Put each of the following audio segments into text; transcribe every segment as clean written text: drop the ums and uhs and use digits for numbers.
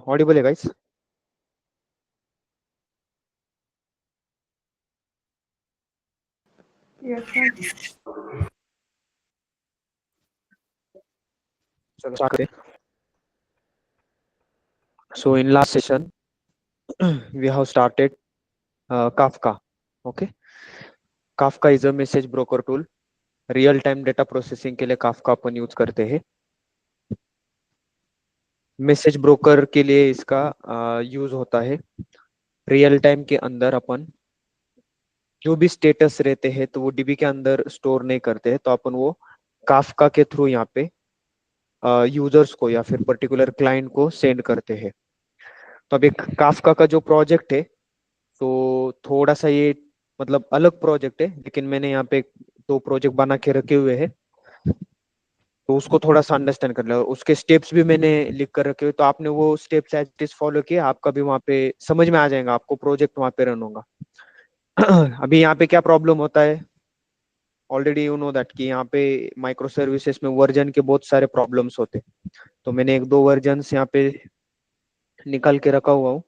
Audible है guys? Yes, sir. चलो start करें. So in last session we have started Kafka. Okay, Kafka is a message broker tool. Real time data processing के लिए Kafka अपन use करते हैं. Message broker के लिए इसका यूज होता है. रियल टाइम के अंदर अपन जो भी स्टेटस रहते हैं तो वो डीबी के अंदर स्टोर नहीं करते हैं, तो अपन वो काफका के थ्रू यहाँ पे यूजर्स को या फिर पर्टिकुलर क्लाइंट को सेंड करते हैं. तो अब एक काफका का जो प्रोजेक्ट है, तो थोड़ा सा ये मतलब अलग प्रोजेक्ट है, लेकिन मैंने यहाँ पे दो प्रोजेक्ट बना के रखे हुए हैं, तो उसको थोड़ा सा अंडरस्टैंड कर लिया. उसके स्टेप्स भी मैंने लिख कर रखे हुए, तो आपने वो steps as it is follow किए, आपका भी वहाँ पे समझ में आ जाएगा, आपको प्रोजेक्ट वहाँ पे रन होगा. अभी यहाँ पे क्या प्रॉब्लम होता है, ऑलरेडी यू नो दैट कि यहाँ पे माइक्रो सर्विसेज में वर्जन के बहुत सारे प्रॉब्लम्स होते हैं. तो मैंने एक दो वर्जन यहाँ पे निकाल के रखा हुआ हूँ.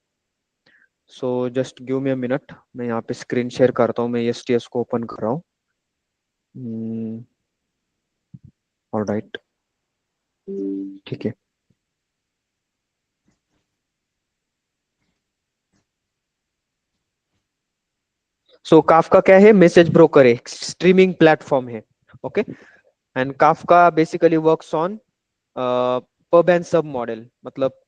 So just give me a minute, मैं यहाँ पे स्क्रीन शेयर करता हूँ, मैं एसटीएस को ओपन कर रहा हूँ. ऑलराइट, ठीक है. सो काफका क्या है, मैसेज ब्रोकर है, स्ट्रीमिंग प्लेटफॉर्म है. Okay, and Kafka basically works on pub and sub model. मतलब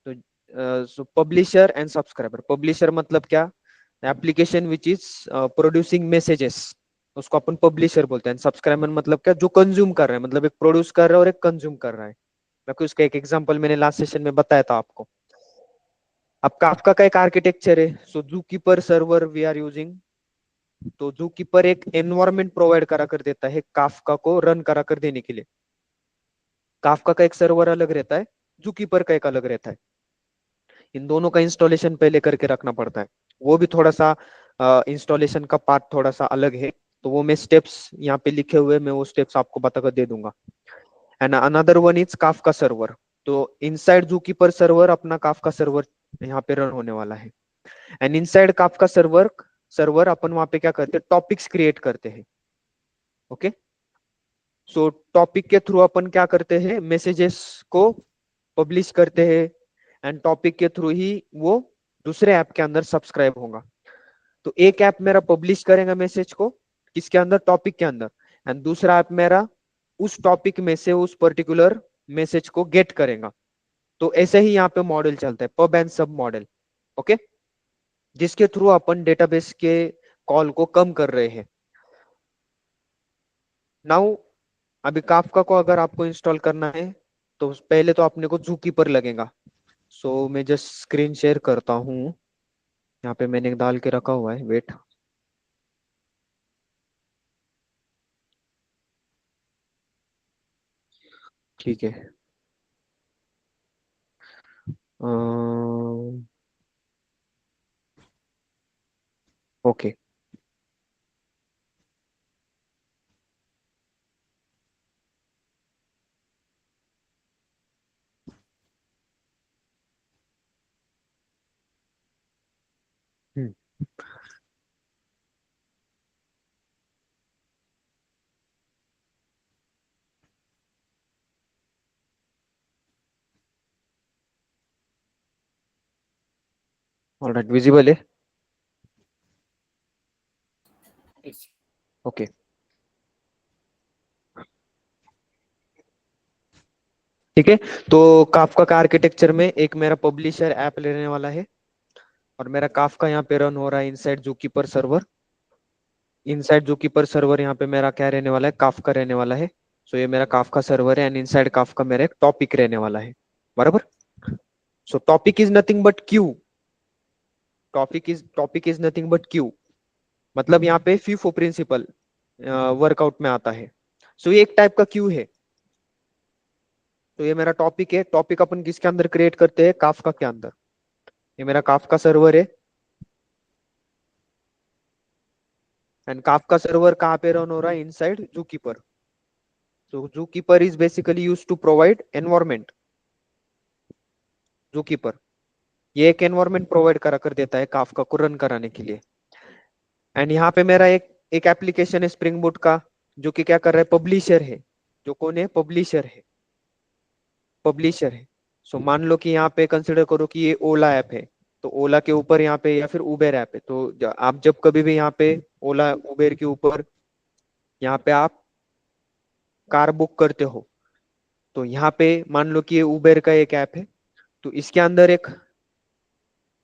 तो पब्लिशर एंड सब्सक्राइबर. पब्लिशर मतलब क्या, application which is producing messages, उसको अपन पब्लिशर बोलते हैं. सब्सक्राइबर मतलब क्या, जो कंज्यूम कर रहे हैं, मतलब एक प्रोड्यूस कर रहा है और एक कंज्यूम कर रहा है. मैं उसका एक एग्जांपल मैंने लास्ट सेशन में बताया था आपको. अब काफका का एक आर्किटेक्चर है. सो जूकीपर सर्वर वी आर यूजिंग. तो जूकीपर एक एनवायरनमेंट प्रोवाइड करा कर देता है काफका को रन करा कर देने के लिए. काफका का एक सर्वर अलग रहता है, जूकीपर का एक अलग रहता है. इन दोनों का इंस्टॉलेशन पहले करके रखना पड़ता है. वो भी थोड़ा सा इंस्टॉलेशन का पार्ट थोड़ा सा अलग है, तो वो मैं स्टेप्स यहाँ पे लिखे हुए, मैं वो स्टेप्स आपको बता कर दे दूंगा. And another one is Kafka server. तो इनसाइड जूकीपर सर्वर अपना काफका सर्वर यहाँ पे रन होने वाला है. And inside Kafka server server अपन वहां पे क्या करते हैं, टॉपिक्स क्रिएट करते हैं. ओके, सो टॉपिक के थ्रू अपन क्या करते हैं, मैसेजेस को पब्लिश करते हैं, एंड टॉपिक के थ्रू ही वो दूसरे ऐप के अंदर सब्सक्राइब होगा. तो एक ऐप मेरा पब्लिश करेगा मैसेज को किसके अंदर, टॉपिक के अंदर, एंड दूसरा ऐप मेरा उस टॉपिक में से उस पर्टिकुलर मैसेज को गेट करेगा. तो ऐसे ही यहाँ पे मॉडल चलता है, pub and sub model. Okay, जिसके थ्रू अपन डेटाबेस के कॉल को कम कर रहे हैं. नाउ अभी काफका को अगर आपको इंस्टॉल करना है, तो पहले तो अपने को जूकीपर लगेगा. सो मैं जस्ट स्क्रीन शेयर करता हूँ, यहाँ पे मैंने डाल के रखा हुआ है, वेट. ठीक है. ओके. ऑलराइट, विजिबल है. ओके, ठीक है. तो काफका का आर्किटेक्चर में एक मेरा पब्लिशर ऐप लेने वाला है, और मेरा काफका यहाँ पे रन हो रहा है inside zookeeper server. Inside zookeeper server यहाँ पे मेरा क्या रहने वाला है, काफका रहने वाला है. सो ये मेरा काफका सर्वर है, एंड इनसाइड काफका मेरा एक टॉपिक रहने वाला है. बराबर. सो topic is nothing but Q. Topic is nothing but Q. मतलब यहाँ पे फीफो प्रिंसिपल वर्कआउट में आता है. सो ये एक टाइप का क्यू है. तो ये मेरा टॉपिक है. टॉपिक अपन किसके अंदर क्रिएट करते हैं, काफका के अंदर. ये मेरा काफका सर्वर है, एंड काफका सर्वर कहाँ पे रन हो रहा है, inside जूकीपर. So zookeeper is basically used to provide environment. Zookeeper, ये एक एनवायरनमेंट प्रोवाइड करा कर देता है काफका को रन कराने के लिए। एंड यहाँ पे मेरा एक एक एप्लीकेशन है स्प्रिंग बूट का, जो कि क्या कर रहा है, पब्लिशर है। जो कौन है, पब्लिशर है, पब्लिशर है। सो मान लो कि यहाँ पे कंसिडर करो कि ये ओला ऐप है, तो ओला के ऊपर यहाँ पे, या फिर उबेर ऐप है, तो आप जब कभी भी यहाँ पे ओला उबेर के ऊपर यहाँ पे आप कार बुक करते हो, तो यहाँ पे मान लो कि ये उबेर का एक ऐप है, तो इसके अंदर एक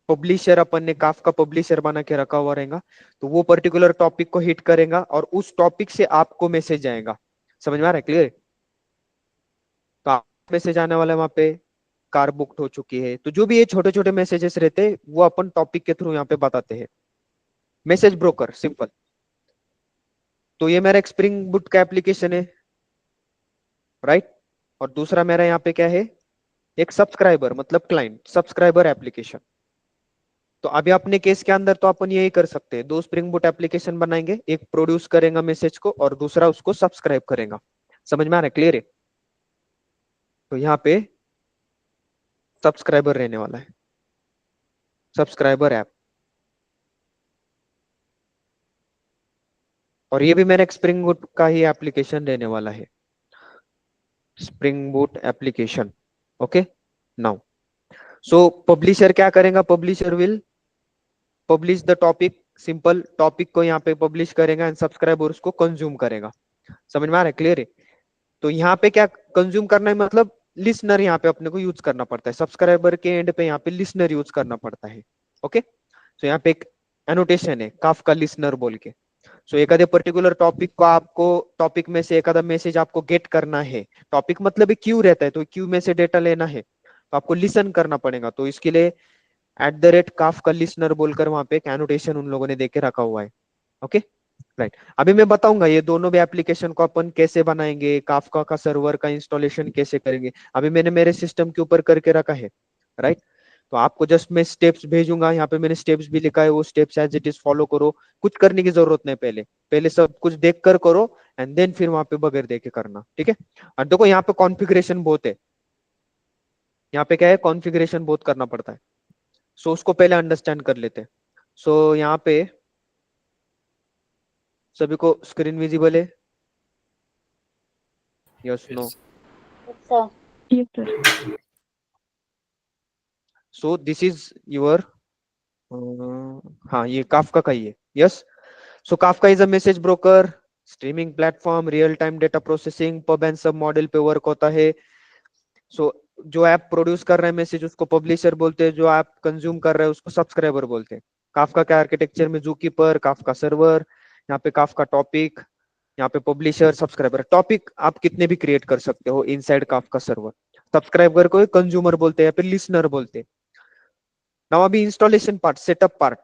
पब्लिशर अपन ने काफ का पब्लिशर बना के रखा हुआ रहेगा। तो वो पर्टिकुलर टॉपिक को हिट करेगा और उस टॉपिक से आपको मैसेज आएगा। समझ में आ रहा है, क्लियर? तो आप मैसेज आने वाला है वहां पे, कार बुक हो चुकी है, तो जो भी ये छोटे छोटे मैसेजेस रहते हैं वो अपन टॉपिक के थ्रू यहाँ पे बताते हैं। Message broker simple. तो ये मेरा एक स्प्रिंग बूट का एप्लीकेशन है, राइट। और दूसरा मेरा यहाँ पे क्या है, एक सब्सक्राइबर मतलब क्लाइंट सब्सक्राइबर एप्लीकेशन। तो अभी अपने केस के अंदर तो अपन यही कर सकते हैं, दो स्प्रिंग बूट एप्लीकेशन बनाएंगे, एक प्रोड्यूस करेगा मैसेज को और दूसरा उसको सब्सक्राइब करेगा। समझ में आ रहा है, क्लियर है? तो यहाँ पे सब्सक्राइबर रहने वाला है, सब्सक्राइबर ऐप। और ये भी मेरा एक स्प्रिंग बूट का ही एप्लीकेशन रहने वाला है, spring boot application. Okay, now so publisher क्या करेगा, publisher will publish the topic, simple topic को यहाँ पे पब्लिश करेगा एंड सब्सक्राइबर उसको कंज्यूम करेगा। समझ में आ रहा है, क्लियर है? तो यहाँ पे क्या कंज्यूम करना है, मतलब लिसनर यहाँ पे अपने को यूज करना पड़ता है, सब्सक्राइबर के एंड पे यहाँ पे लिसनर यूज करना पड़ता है। ओके, तो यहाँ पे एक एनोटेशन है काफ का लिसनर बोल के। सो एखादे पर्टिकुलर टॉपिक को आपको, टॉपिक में से एखादा मैसेज आपको गेट करना है, टॉपिक मतलब एक क्यू रहता है, तो क्यू में से डेटा लेना है, तो आपको लिसन करना पड़ेगा। तो इसके लिए @काफ का लिसनर बोलकर वहां पे एक एनोटेशन उन लोगों ने देके रखा हुआ है। Okay, right. अभी मैं बताऊंगा ये दोनों भी एप्लीकेशन को अपन कैसे बनाएंगे, काफका का सर्वर का इंस्टॉलेशन कैसे करेंगे, अभी मैंने मेरे सिस्टम के ऊपर करके रखा है, राइट। तो आपको जस्ट मैं स्टेप्स भेजूंगा, यहाँ पे मैंने स्टेप्स भी लिखा है, वो steps as it is follow करो। कुछ करने की जरूरत नहीं, पहले पहले सब कुछ देख कर करो एंड देन फिर वहां पे बगैर देखे करना, ठीक है? और देखो यहाँ पे कॉन्फ़िगरेशन बहुत है, यहाँ पे क्या है, कॉन्फ़िगरेशन बहुत करना पड़ता है। सो उसको पहले अंडरस्टैंड कर लेते हैं। सो यहाँ पे सभी को स्क्रीन विजिबल है? Yes, no? Yes. Sir. Yes, sir. So this is your, हाँ ये काफका का ही है, yes. So Kafka is a message broker, streaming platform, real time data processing, pub and sub model पे वर्क होता है। सो जो ऐप प्रोड्यूस कर रहे हैं मैसेज उसको पब्लिशर बोलते हैं, जो ऐप कंज्यूम कर रहे हैं उसको सब्सक्राइबर बोलते हैं। काफका के आर्किटेक्चर में जूकीपर, काफका सर्वर, यहाँ पे काफका टॉपिक, यहाँ पे पब्लिशर सब्सक्राइबर। टॉपिक आप कितने भी क्रिएट कर सकते हो इनसाइड काफका सर्वर। सब्सक्राइबर को कंज्यूमर बोलते हैं या फिर लिसनर बोलते हैं। नाउ अभी इंस्टॉलेशन पार्ट, सेटअप पार्ट।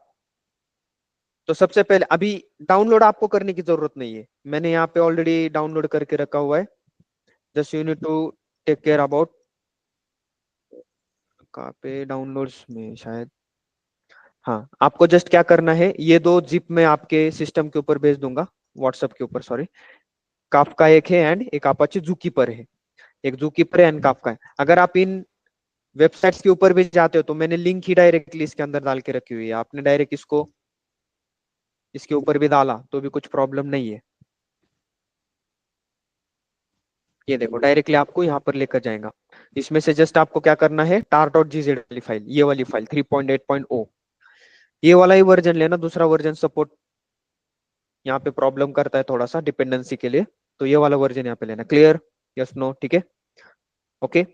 तो सबसे पहले अभी डाउनलोड आपको करने की जरूरत नहीं है, मैंने यहाँ पे ऑलरेडी डाउनलोड करके रखा हुआ है। Just you need to take care about, कहाँ पे डाउनलोड्स में शायद, हाँ आपको जस्ट क्या करना है, ये दो जिप में आपके सिस्टम के ऊपर भेज दूंगा, व्हाट्सएप के ऊपर, सॉरी। काफका एक है एंड एक अपाचे जूकीपर है, एक जूकीपर है एंड काफका है। अगर आप इन वेबसाइट्स के ऊपर भी जाते हो तो मैंने लिंक ही डायरेक्टली इसके अंदर डाल के रखी हुई है, आपने डायरेक्ट इसको इसके ऊपर भी डाला तो भी कुछ प्रॉब्लम नहीं है। ये देखो डायरेक्टली आपको यहाँ पर लेकर जाएगा। इसमें से जस्ट आपको क्या करना है, tar.gz वाली फाइल, ये वाली फाइल 3.8.0, ये वाला ही वर्जन लेना, दूसरा वर्जन सपोर्ट यहाँ पे प्रॉब्लम करता है थोड़ा सा डिपेंडेंसी के लिए, तो ये वाला वर्जन यहाँ पे लेना। क्लियर? Yes, no? ठीक है, ओके।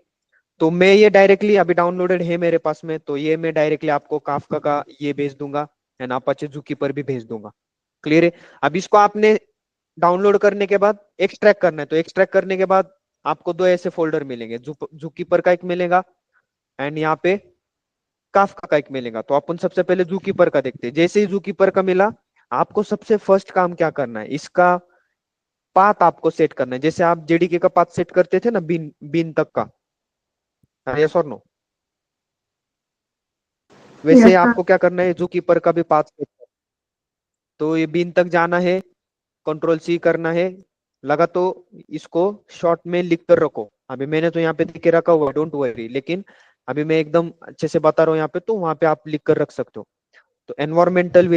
तो मैं ये डायरेक्टली अभी डाउनलोडेड है मेरे पास में, तो ये मैं डायरेक्टली आपको काफका का ये भेज दूंगा एंड अपाचे जुकी पर भी भेज दूंगा। क्लियर है? अब इसको आपने डाउनलोड करने के बाद एक्सट्रैक्ट करना है, तो एक्सट्रैक्ट करने के बाद आपको दो ऐसे फोल्डर मिलेंगे, जूकीपर का एक मिलेगा एंड यहाँ पे काफका का एक मिलेगा। तो अपन सबसे पहले जूकीपर का देखते हैं। जैसे ही जूकीपर का मिला, आपको सबसे फर्स्ट काम क्या करना है, इसका पाथ आपको सेट करना है, जैसे आप जेडीके का पाथ सेट करते थे ना, बिन बिन तक का, यस और नो? वैसे Yes, sir. आपको क्या करना है, जूकीपर का भी पाथ सेट करना है। तो ये बिन तक जाना है, कंट्रोल C करना है, लगा तो इसको शॉर्ट में लिख कर रखो। अभी मैंने तो यहाँ पे लिख के रखा हुआ, डोंट वरी, लेकिन अभी मैं एकदम अच्छे से बता रहा हूँ यहाँ पे, तो वहां पे आप लिख कर रख सकते हो। तो एनवायरमेंटल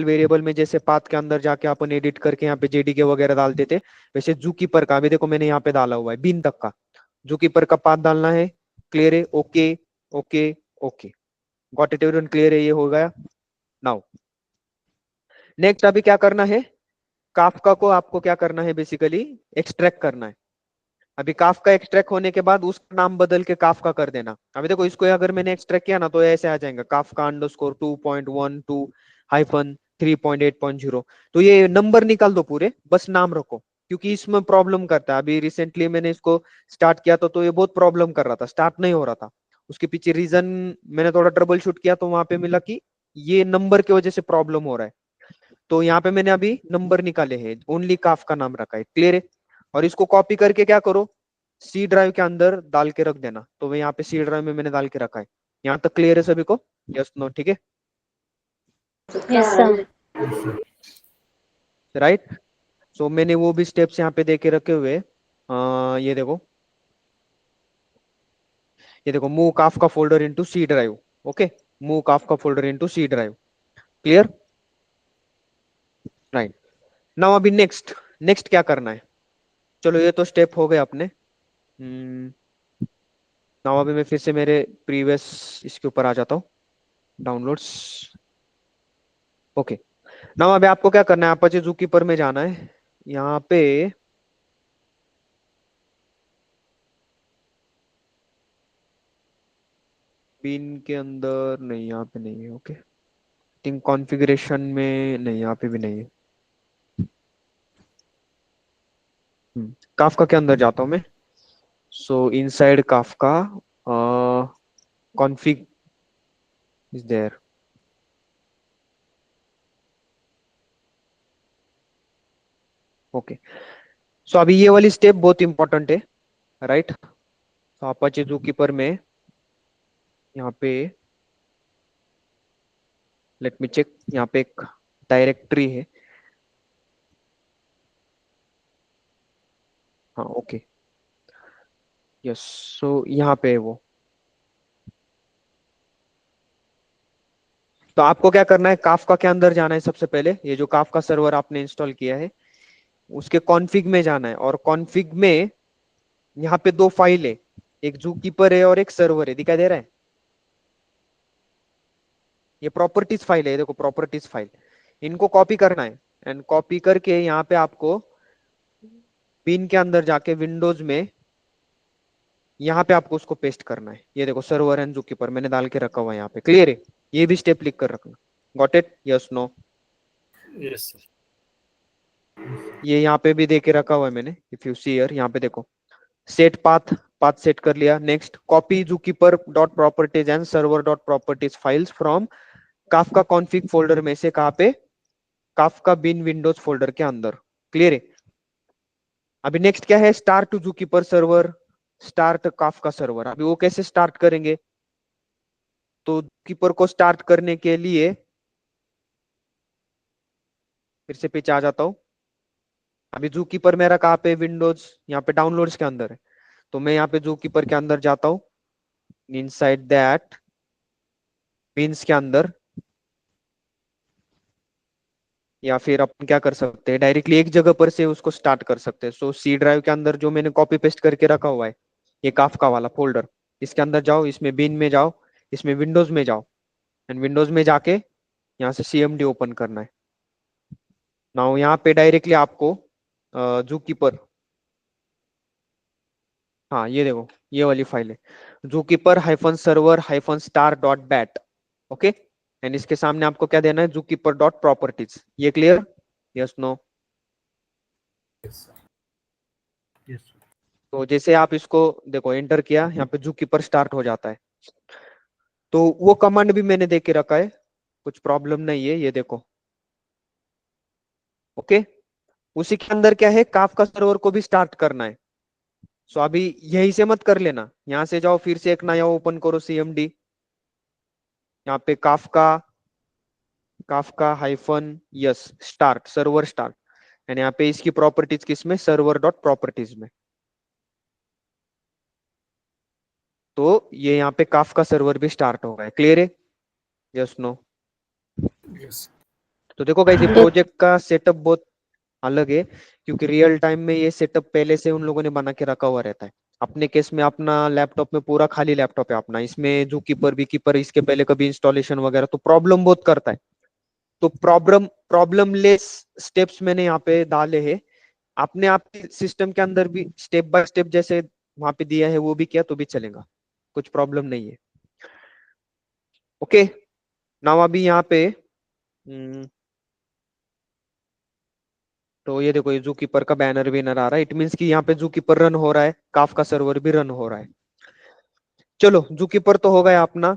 वेरिएबल में जैसे पाथ के अंदर जाके अपन एडिट करके यहाँ पे जेडीके वगैरह डालते थे, वैसे जूकीपर का, अभी देखो मैंने यहाँ पे डाला हुआ है बिन तक का, जूकीपर का पाथ डालना है। क्लियर है? Okay okay okay, got it everyone? Clear है? ये हो गया। नाउ नेक्स्ट अभी क्या करना है, काफका को आपको क्या करना है, बेसिकली एक्सट्रैक्ट करना है। अभी काफका एक्सट्रैक्ट होने के बाद उसका नाम बदल के काफका कर देना। अभी देखो इसको अगर मैंने एक्सट्रैक्ट किया ना, तो ऐसे आ जाएगा काफका अंडरस्कोर 2.12 हाइफन 3.8.0। तो ये नंबर निकाल दो पूरे, बस नाम रखो, क्योंकि इसमें प्रॉब्लम करता है। अभी रिसेंटली मैंने इसको स्टार्ट किया था, तो ये बहुत प्रॉब्लम कर रहा था, स्टार्ट नहीं हो रहा था। उसके पीछे रीजन मैंने थोड़ा ट्रबल शूट किया, तो वहां पे मिला कि ये नंबर की वजह से प्रॉब्लम हो रहा है। तो यहाँ पे मैंने अभी नंबर निकाले हैं, ओनली काफ का नाम रखा है। क्लियर है? और इसको कॉपी करके क्या करो, सी ड्राइव के अंदर डाल के रख देना। तो मैं यहाँ पे सी ड्राइव में मैंने डाल के रखा है। यहाँ तक क्लियर है सभी को? Yes no? ठीक है, यस सर। राइट। सो मैंने वो भी स्टेप्स यहाँ पे दे के रखे हुए। ये देखो, ये देखो, move Kafka folder into C drive. Okay, move Kafka folder into C drive. Clear? Right. Now अभी नेक्स्ट, नेक्स्ट क्या करना है? चलो ये तो स्टेप हो गए अपने। नाउ अभी मैं फिर से मेरे प्रीवियस इसके ऊपर आ जाता हूँ, डाउनलोड्स। ओके, नाउ अभी आपको क्या करना है, अपाचे ज़ूकीपर में जाना है। यहाँ पे पिन के अंदर नहीं, यहाँ पे नहीं है। ओके, थिंक कॉन्फ़िगरेशन में नहीं, यहाँ पे भी नहीं है। काफका के अंदर जाता हूँ मैं। So inside Kafka config is there. Okay, so अभी ये वाली स्टेप बहुत इंपॉर्टेंट है, राइट। तो अपाचे ज़ूकीपर में यहाँ पे लेट मी चेक, यहाँ पे एक डायरेक्टरी है। हाँ ओके, यस। सो यहाँ पे है वो। तो आपको क्या करना है, काफका के अंदर जाना है सबसे पहले। ये जो काफका सर्वर आपने इंस्टॉल किया है, उसके कॉन्फ़िग में जाना है। और कॉन्फ़िग में यहाँ पे दो फाइल है, एक ज़ूकीपर है और एक सर्वर है, दिखाई दे रहा है? ये प्रॉपर्टीज फाइल है, देखो प्रॉपर्टीज फाइल। इनको कॉपी करना है, एंड कॉपी करके यहाँ पे आपको पिन के अंदर जाके विंडोज में यहाँ पे आपको उसको पेस्ट करना है। ये देखो सर्वर एंड ज़ूकीपर मैंने डाल के रखा हुआ है यहाँ पे। क्लियर है? ये भी स्टेप लिख कर रखना। Got it? Yes no? Yes sir. ये यहाँ पे भी दे के रखा हुआ है मैंने, इफ यू सी हियर, यहाँ पे देखो सेट पाथ, पाथ सेट कर लिया। Next, copy zookeeper dot properties and server dot properties files from Kafka config folder में से, कहाँ पे? काफका बिन विंडोज फोल्डर के अंदर। क्लियर है? अभी नेक्स्ट क्या है, start to ZooKeeper server, start Kafka server. अभी वो कैसे स्टार्ट करेंगे? तो ज़ूकीपर को स्टार्ट करने के लिए फिर से पीछे आ जाता हूँ। अभी ज़ूकीपर मेरा कहाँ पे, विंडोज यहाँ पे डाउनलोड्स के अंदर है। तो मैं यहाँ पे ज़ूकीपर के अंदर जाता हूँ, इनसाइड दैट बिन्स के अंदर। या फिर अपन क्या कर सकते हैं, डायरेक्टली एक जगह पर से उसको स्टार्ट कर सकते हैं। सो सी ड्राइव के अंदर जो मैंने कॉपी पेस्ट करके रखा हुआ है, ये काफका वाला फोल्डर, इसके अंदर जाओ, इसमें बिन में जाओ, इसमें विंडोज में जाओ, एंड विंडोज में जाके यहाँ से सीएमडी ओपन करना है। नाउ यहाँ पे डायरेक्टली आपको ज़ूकीपर, हाँ ये देखो ये वाली फाइल है, ZooKeeper hyphen server hyphen star dot bat. Okay, and इसके सामने आपको क्या देना है, ज़ूकीपर डॉट प्रॉपर्टीज। ये clear? Yes no? Yes sir. Yes sir. तो जैसे आप इसको देखो एंटर किया, यहाँ पे ज़ूकीपर स्टार्ट हो जाता है। तो वो कमांड भी मैंने दे के रखा है, कुछ प्रॉब्लम नहीं है, ये देखो। ओके, उसी के अंदर क्या है, काफका सर्वर को भी स्टार्ट करना है। सो अभी यही से मत कर लेना, यहां से जाओ, फिर से एक नया ओपन करो सीएमडी। यहाँ पे Kafka, Kafka hyphen yes start, server start, and यहाँ पे इसकी प्रॉपर्टीज किस में, सर्वर डॉट प्रॉपर्टीज में। तो ये यहाँ पे काफका सर्वर भी स्टार्ट होगा। क्लियर है? Yes no? Yes. तो देखो गाइस, ये Yes. प्रोजेक्ट का सेटअप बहुत अलग है, क्योंकि रियल टाइम में ये सेटअप पहले से उन लोगों ने बना के रखा हुआ रहता है। अपने केस में अपना लैपटॉप में पूरा खाली लैपटॉप है अपना, इसमें जो कीपर भी कीपर इसके पहले कभी इंस्टॉलेशन वगैरह, तो प्रॉब्लम बहुत करता है। तो प्रॉब्लम लेस स्टेप्स मैंने यहाँ पे डाले हैं। अपने आप सिस्टम के अंदर भी स्टेप बाय स्टेप जैसे वहां पे दिया है वो भी किया तो भी चलेगा, कुछ प्रॉब्लम नहीं है। ओके, नाउ अभी यहाँ पे तो ये देखो, ये जू कीपर का बैनर भी नजर आ रहा है। इट मीन्स कि यहाँ पे जू कीपर रन हो रहा है, काफ का सर्वर भी रन हो रहा है। चलो, जू कीपर तो हो गया अपना,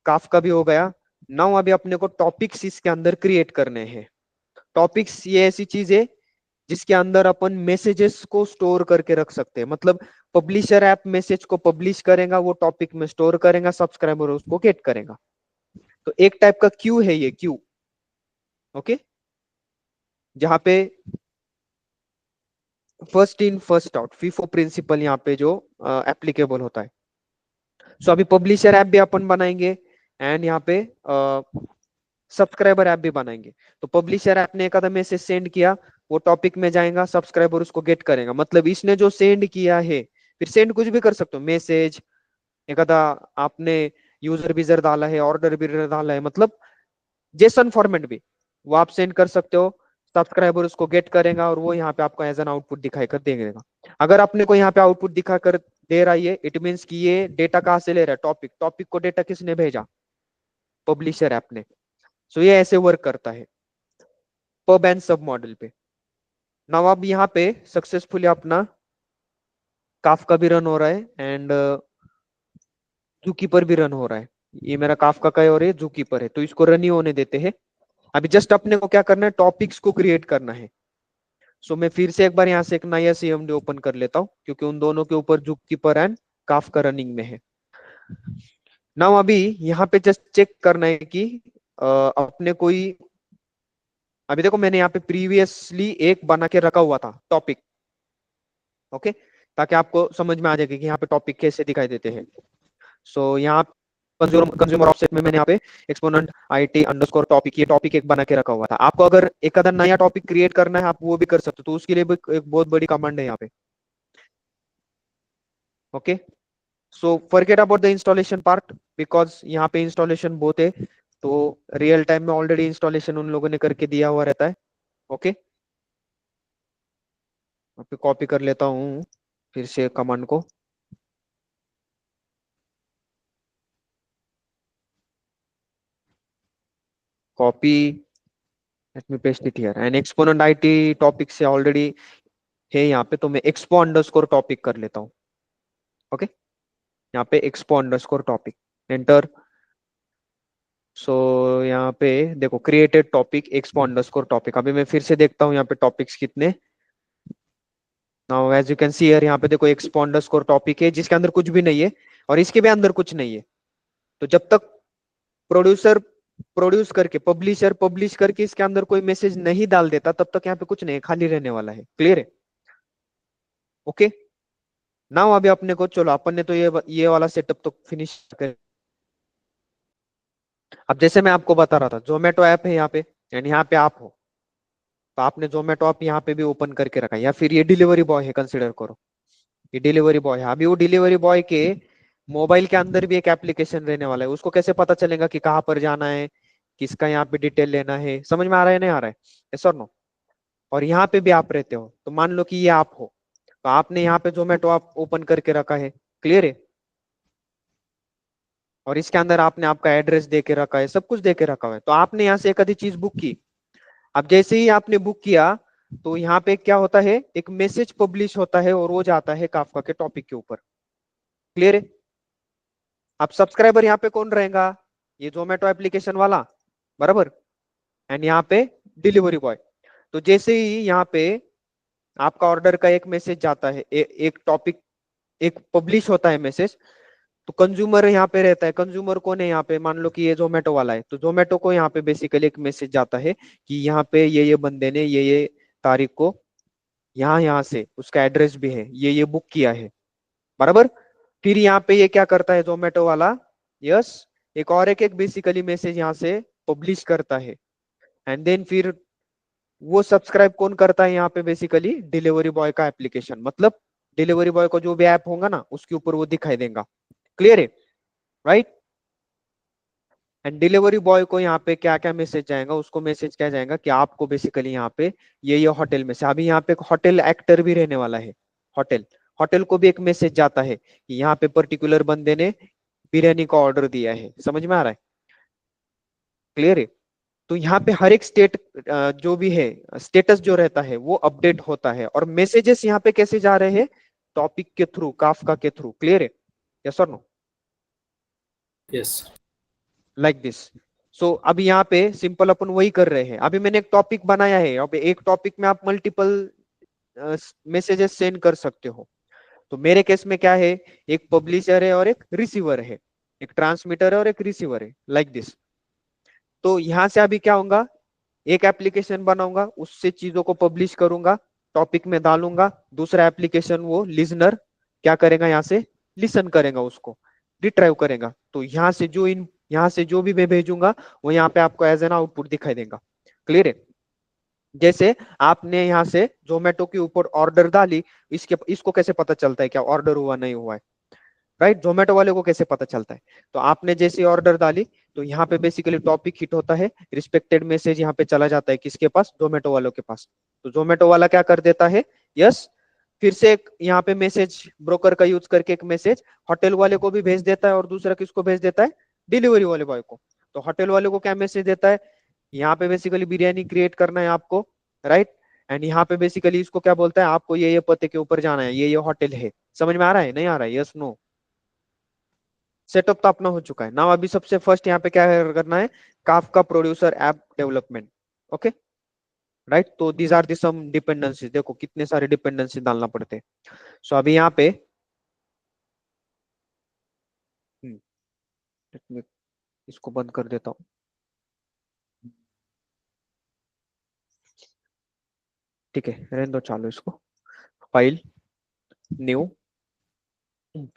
काफ का भी हो गया। नाउ अभी अपने को टॉपिक्स इसके अंदर क्रिएट करने हैं। टॉपिक्स ये ऐसी चीज है जिसके अंदर अपन मैसेजेस को स्टोर करके रख सकते हैं। मतलब पब्लिशर ऐप मैसेज को पब्लिश करेगा, वो टॉपिक में स्टोर करेगा, सब्सक्राइबर उसको गेट करेगा। तो एक टाइप का क्यू है ये, क्यू। ओके, जहां पे first in first out, FIFO principle यहाँ पे जो एप्लीकेबल होता है। सो अभी पब्लिशर ऐप भी अपन बनाएंगे एंड यहाँ पे सब्सक्राइबर ऐप भी बनाएंगे। तो पब्लिशर ऐप ने एक आधा मैसेज सेंड किया, वो टॉपिक में जाएगा, सब्सक्राइबर उसको गेट करेगा। मतलब इसने जो सेंड किया है, फिर सेंड कुछ भी कर सकते हो, मैसेज, एक आधा आपने यूजर बिजर डाला है, ऑर्डर बिजर डाला है, मतलब जेसन फॉर्मेट भी वो आप सेंड कर सकते हो। सब्सक्राइबर उसको गेट करेगा और वो यहाँ पे आपको एज एन आउटपुट दिखाई कर देगा। अगर आपने को यहाँ पे आउटपुट दिखा कर दे रहा है, इट मीन्स कि ये डेटा कहाँ से ले रहा है, टॉपिक। टॉपिक को डेटा किसने भेजा? पब्लिशर ऐप ने। सो ये ऐसे वर्क करता है पब एंड सब मॉडल पे। नाउ अब यहाँ पे सक्सेसफुली अपना काफका भी रन हो रहा है एंड जूकीपर भी रन हो रहा है। ये मेरा काफका का है और ये जूकीपर है, तो इसको रन ही होने देते हैं। अभी जस्ट अपने को क्या करना है, टॉपिक्स को क्रिएट करना है। सो मैं फिर से एक बार यहाँ से एक नया सीएमडी ओपन कर लेता हूँ, क्योंकि उन दोनों के ऊपर जूकीपर एंड काफका रनिंग में है। नाउ अभी यहाँ पे जस्ट चेक करना है कि अपने कोई, अभी देखो मैंने यहाँ पे प्रीवियसली एक बना के रखा हुआ था टॉपिक। ओके, ताकि आपको समझ में आ जाएगा कि यहाँ पे टॉपिक कैसे दिखाई देते हैं। सो यहाँ कंज्यूमर ऑफसेट में मैंने यहाँ पे एक्सपोनेंट IT अंडरस्कोर टॉपिक, ये टॉपिक एक बना के रखा हुआ था। आपको अगर एक अदर नया टॉपिक क्रिएट करना है, आप वो भी कर सकते हो। तो उसके लिए भी एक बहुत बड़ी कमांड है यहाँ पे। Okay, so forget about the installation part, because यहाँ पे इंस्टॉलेशन बहुत है, तो रियल टाइम में ऑलरेडी इंस्टॉलेशन उन लोगों ने करके दिया हुआ रहता है। ओके, कॉपी कर लेता हूँ फिर से कमांड को। Copy, let me paste it here. And exponent IT topic से ऑलरेडी है यहाँ पे, तो मैं एक्सपो अंडरस्कोर टॉपिक कर लेता हूँ। ओके, यहाँ पे एक्सपो अंडरस्कोर टॉपिक, एंटर। सो यहाँ पे देखो, created topic expo underscore topic. अभी मैं फिर से देखता हूँ यहाँ पे टॉपिक्स कितने। Now as you can see here, यहाँ पे देखो एक्सपो अंडरस्कोर टॉपिक है जिसके अंदर कुछ भी नहीं है, और इसके भी अंदर कुछ नहीं है। तो जब तक प्रोड्यूसर प्रोड्यूस करके, पब्लिशर पब्लिश करके इसके अंदर कोई मैसेज नहीं डाल देता, तब तक यहाँ पे कुछ नहीं, खाली रहने वाला है। क्लियर है? ओके, नाउ अभी अपने को, चलो अपन ने तो ये वाला सेटअप तो फिनिश कर। अब जैसे मैं आपको बता रहा था, जोमेटो ऐप है यहाँ पे एंड यहाँ पे आप हो, तो आपने जोमेटो ऐप यहाँ पे भी ओपन करके रखा है, या फिर ये डिलीवरी बॉय है, कंसिडर करो ये डिलीवरी बॉय है। अभी वो डिलीवरी बॉय के मोबाइल के अंदर भी एक एप्लीकेशन रहने वाला है। उसको कैसे पता चलेगा कि कहाँ पर जाना है, किसका यहाँ पे डिटेल लेना है? समझ में आ रहा है नहीं आ रहा है? यस और नो? और यहाँ पे भी आप रहते हो, तो मान लो कि ये आप हो, तो आपने यहाँ पे जोमेटो आप ओपन करके रखा है। क्लियर है? और इसके अंदर आपने आपका एड्रेस दे के रखा है, सब कुछ दे के रखा हुआ है। तो आपने यहाँ से एक आधी चीज बुक की। अब जैसे ही आपने बुक किया, तो यहाँ पे क्या होता है, एक मैसेज पब्लिश होता है और वो जाता है काफका के टॉपिक के ऊपर। क्लियर है? अब सब्सक्राइबर यहाँ पे कौन रहेगा? ये जोमेटो एप्लीकेशन वाला, बराबर। एंड यहाँ पे डिलीवरी बॉय। तो जैसे ही यहाँ पे आपका ऑर्डर का एक मैसेज जाता है, एक टॉपिक, एक पब्लिश होता है मैसेज, तो कंज्यूमर यहाँ पे रहता है। कंज्यूमर कौन है यहाँ पे? मान लो कि ये जोमेटो वाला है, तो जोमेटो को यहाँ पे बेसिकली एक मैसेज जाता है कि यहाँ पे ये बंदे ने ये तारीख को यहाँ यहाँ से, उसका एड्रेस भी है, ये बुक किया है, बराबर। फिर यहाँ पे ये क्या करता है जोमेटो वाला, यस, एक और एक बेसिकली मैसेज यहाँ से पब्लिश करता है। एंड देन फिर वो सब्सक्राइब कौन करता है यहाँ पे, बेसिकली डिलीवरी बॉय का एप्लीकेशन, मतलब डिलीवरी बॉय को जो भी ऐप होगा ना उसके ऊपर वो दिखाई देगा। क्लियर है, राइट। एंड डिलीवरी बॉय को यहाँ पे क्या क्या मैसेज जाएगा, उसको मैसेज क्या जाएगा कि आपको बेसिकली यहाँ पे ये होटल में से, अभी यहाँ पे एक होटल एक्टर भी रहने वाला है, होटल होटल को भी एक मैसेज जाता है कि यहाँ पे पर्टिकुलर बंदे ने बिरयानी का ऑर्डर दिया है। समझ में आ रहा है, क्लियर है। तो यहाँ पे हर एक स्टेट जो भी है स्टेटस जो रहता है वो अपडेट होता है, और मैसेजेस यहाँ पे कैसे जा रहे हैं, टॉपिक के थ्रू, काफका के थ्रू। क्लियर है, यस और no, Yes. Like this. So अभी यहाँ पे सिंपल अपन वही कर रहे हैं। अभी मैंने एक टॉपिक बनाया है, अब एक टॉपिक में आप मल्टीपल मैसेजेस सेंड कर सकते हो। तो मेरे केस में क्या है, एक पब्लिशर है और एक रिसीवर है, एक ट्रांसमीटर है और एक रिसीवर है, लाइक दिस। तो यहाँ से अभी क्या होगा, एक एप्लीकेशन बनाऊंगा, उससे चीजों को पब्लिश करूंगा, टॉपिक में डालूंगा, दूसरा एप्लीकेशन वो लिसनर क्या करेगा, यहाँ से लिसन करेगा, उसको रिट्राइव करेगा। तो यहाँ से जो भी मैं भेजूंगा वो यहाँ पे आपको एज एन आउटपुट दिखाई देगा। क्लियर है। जैसे आपने यहाँ से जोमेटो के ऊपर ऑर्डर डाली, इसको कैसे पता चलता है क्या ऑर्डर हुआ नहीं हुआ है, राइट। जोमेटो वाले को कैसे पता चलता है, तो आपने जैसे ऑर्डर डाली तो यहाँ पे बेसिकली टॉपिक हिट होता है, रिस्पेक्टेड मैसेज यहाँ पे चला जाता है किसके पास, जोमेटो वालों के पास। तो जोमेटो वाला क्या कर देता है, यस, फिर से एक यहाँ पे मैसेज ब्रोकर का यूज करके एक मैसेज होटल वाले को भी भेज देता है, और दूसरा किसको भेज देता है, डिलीवरी वाले बॉय को। तो होटल वाले को क्या मैसेज देता है, यहाँ पे बेसिकली बिरयानी क्रिएट करना है आपको, राइट। एंड यहाँ पे बेसिकली इसको क्या बोलता है, आपको ये पते के ऊपर जाना है, ये होटल है। समझ में आ रहा है, नहीं आ रहा है, यस नो। सेटअप तो अपना हो चुका है ना। अभी सबसे फर्स्ट यहाँ पे क्या करना है, Kafka producer app development, okay, right. तो these are the some dependencies, देखो कितने सारे डिपेंडेंसी डालना पड़ते हैं। सो अभी यहाँ पे let me इसको बंद कर देता हूँ। ठीक है, रहने दो, चालू इसको, file, new,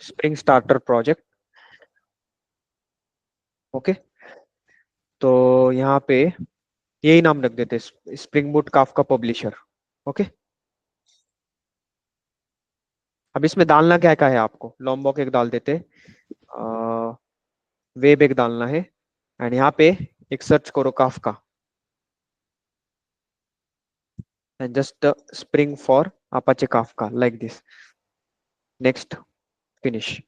spring starter project, okay. तो यहाँ पे यही नाम रख देते, spring boot Kafka publisher, okay. अब इसमें डालना क्या क्या है आपको, लॉम्बॉक एक डाल देते, वेब एक डालना है, एंड यहाँ पे एक सर्च करो Kafka, and just spring for Apache Kafka like this. Next, finish.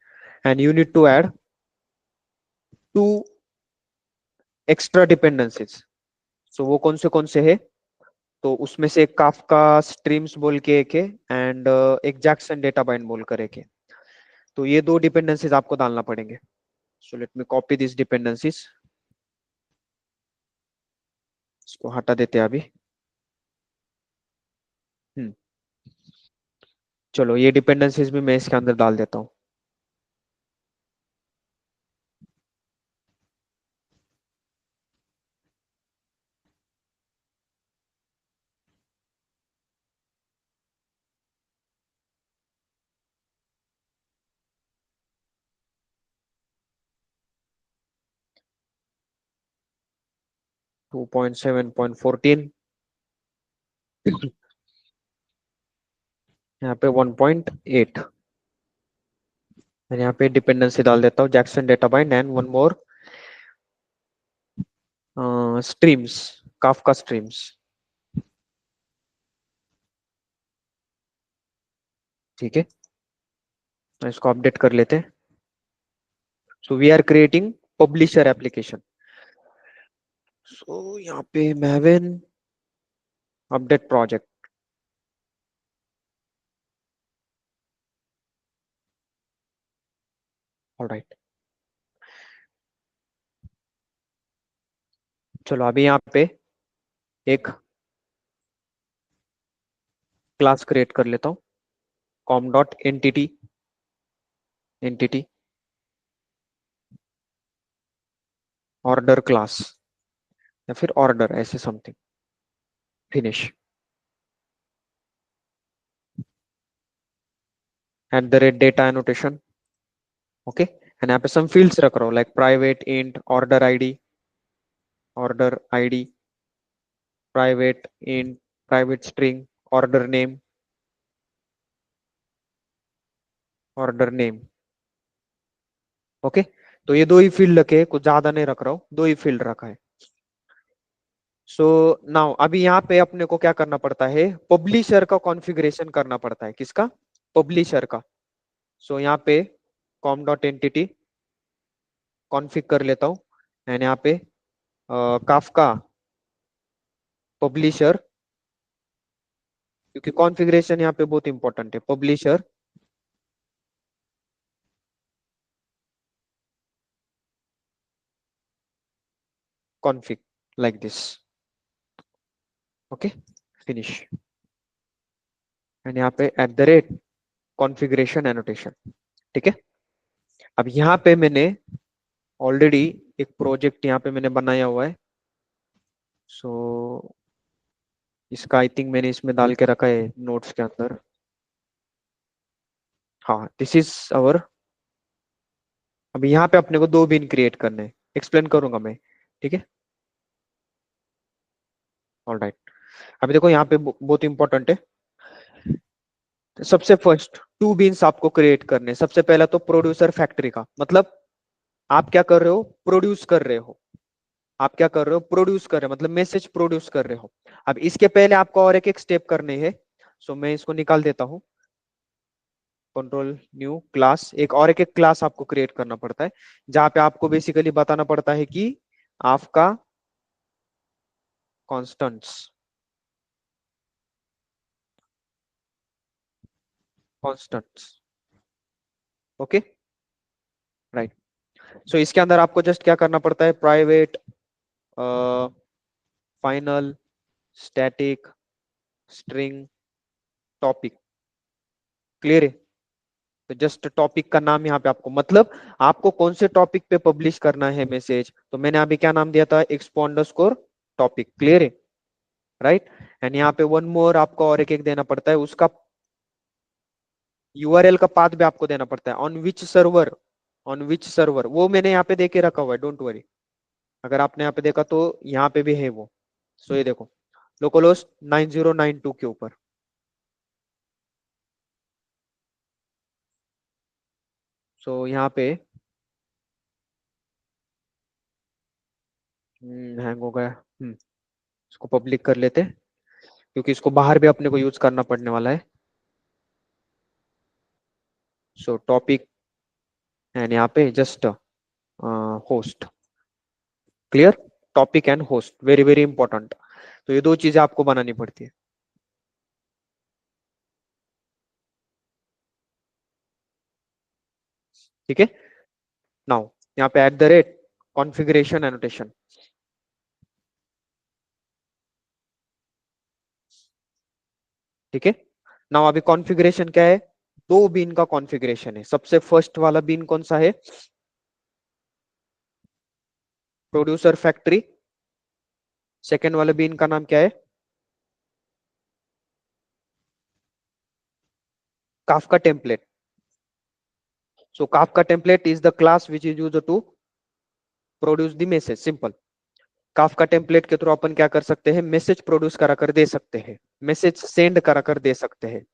And you need to add two extra dependencies. So वो कौन से है, तो उसमें से एक काफका स्ट्रीम्स बोल के एक है, एंड एक जैक्सन डेटा बाइंड बोल कर एक है। तो ये दो डिपेंडेंसीज आपको डालना पड़ेंगे। So let me copy this dependencies, इसको हटा देते हैं अभी। हम्म, चलो ये डिपेंडेंसीज भी मैं इसके अंदर डाल देता हूँ। 2.7.14, यहाँ पे 1.8, यहाँ पे डिपेंडेंसी डाल देता हूँ Jackson data bind and one more streams, Kafka streams. ठीक है, तो इसको अपडेट कर लेते हैं। So we are creating publisher application. So यहाँ पे मैविन अपडेट प्रोजेक्ट, ऑलराइट। चलो अभी यहाँ पे एक क्लास क्रिएट कर लेता हूँ, com dot entity, entity order class, या फिर ऑर्डर ऐसे something, finish. Eight the rate data annotation, okay, and यहाँ पे सम फील्ड्स रख रहा हूँ like private int order ID, private int, private string, order name, order name. Okay, तो ये दो ही फील्ड रखे, कुछ ज्यादा नहीं रख रहा हूँ, दो ही फील्ड रखा है। सो नाउ अभी यहाँ पे अपने को क्या करना पड़ता है, पब्लिशर का कॉन्फ़िगरेशन करना पड़ता है। किसका? पब्लिशर का। सो यहाँ पे com डॉट एंटिटी कॉन्फ़िग कर लेता हूँ, एंड यहाँ पे काफका पब्लिशर, क्योंकि कॉन्फ़िगरेशन यहाँ पे बहुत इंपॉर्टेंट है। Publisher config like this. Okay, finish. And यहाँ पे eight the rate configuration annotation. ठीक है, अब यहाँ पे मैंने ऑलरेडी एक प्रोजेक्ट यहाँ पे मैंने बनाया हुआ है। सो इसका आई थिंक मैंने इसमें डाल के रखा है नोट्स के अंदर। हाँ, दिस इज आवर। अभी यहाँ पे अपने को दो बीन क्रिएट करने हैं, एक्सप्लेन करूंगा मैं। ठीक है, ऑलराइट। अभी देखो यहाँ पे बहुत इंपॉर्टेंट है। सबसे फर्स्ट टू बीन्स आपको क्रिएट करने हैं। सबसे पहला तो प्रोड्यूसर फैक्ट्री का मतलब आप क्या कर रहे हो, प्रोड्यूस कर रहे हो। आप क्या कर रहे हो, प्रोड्यूस कर रहे हो, मतलब मैसेज प्रोड्यूस कर रहे हो। अब इसके पहले आपको और एक एक स्टेप करने हैं। सो मैं इसको निकाल देता हूँ, कंट्रोल न्यू क्लास। एक और एक क्लास आपको क्रिएट करना पड़ता है, जहां पे आपको बेसिकली बताना पड़ता है कि आपका constants, constants. Okay, right. So इसके अंदर आपको जस्ट क्या करना पड़ता है, private final static string topic. Clear है? तो जस्ट टॉपिक का नाम यहाँ पे आपको, मतलब आपको कौन से टॉपिक पे पब्लिश करना है मैसेज, तो मैंने अभी क्या नाम दिया था, एक्सपो अंडरस्कोर टॉपिक। क्लियर है? राइट। एंड यहाँ पे वन मोर आपको और एक एक देना पड़ता है, उसका यूआरएल का पाथ भी आपको देना पड़ता है। On which server, on which server, वो मैंने यहाँ पे देके रखा हुआ है, डोंट वरी। अगर आपने यहाँ पे देखा तो यहाँ पे भी है वो। सो ये देखो, लोकल 9092 के ऊपर। सो यहाँ पे हैंग हो गया। इसको पब्लिक कर लेते हैं, क्योंकि इसको बाहर भी अपने को यूज करना पड़ने वाला है। सो टॉपिक एंड यहाँ पे just host. Clear? Topic and host very very important. तो ये दो चीजें आपको बनानी पड़ती है। ठीक है, नाउ यहाँ पे eight the rate configuration annotation. ठीक है, नाउ अभी कॉन्फ़िगरेशन क्या है, दो बीन का कॉन्फ़िगरेशन है। सबसे फर्स्ट वाला बीन कौन सा है, प्रोड्यूसर फैक्ट्री। सेकेंड वाले बीन का नाम क्या है, Kafka template. So Kafka template is the class which is used to produce the message. Simple. Kafka template के थ्रू अपन क्या कर सकते हैं, मैसेज प्रोड्यूस करा कर दे सकते हैं, मैसेज सेंड करा कर दे सकते हैं,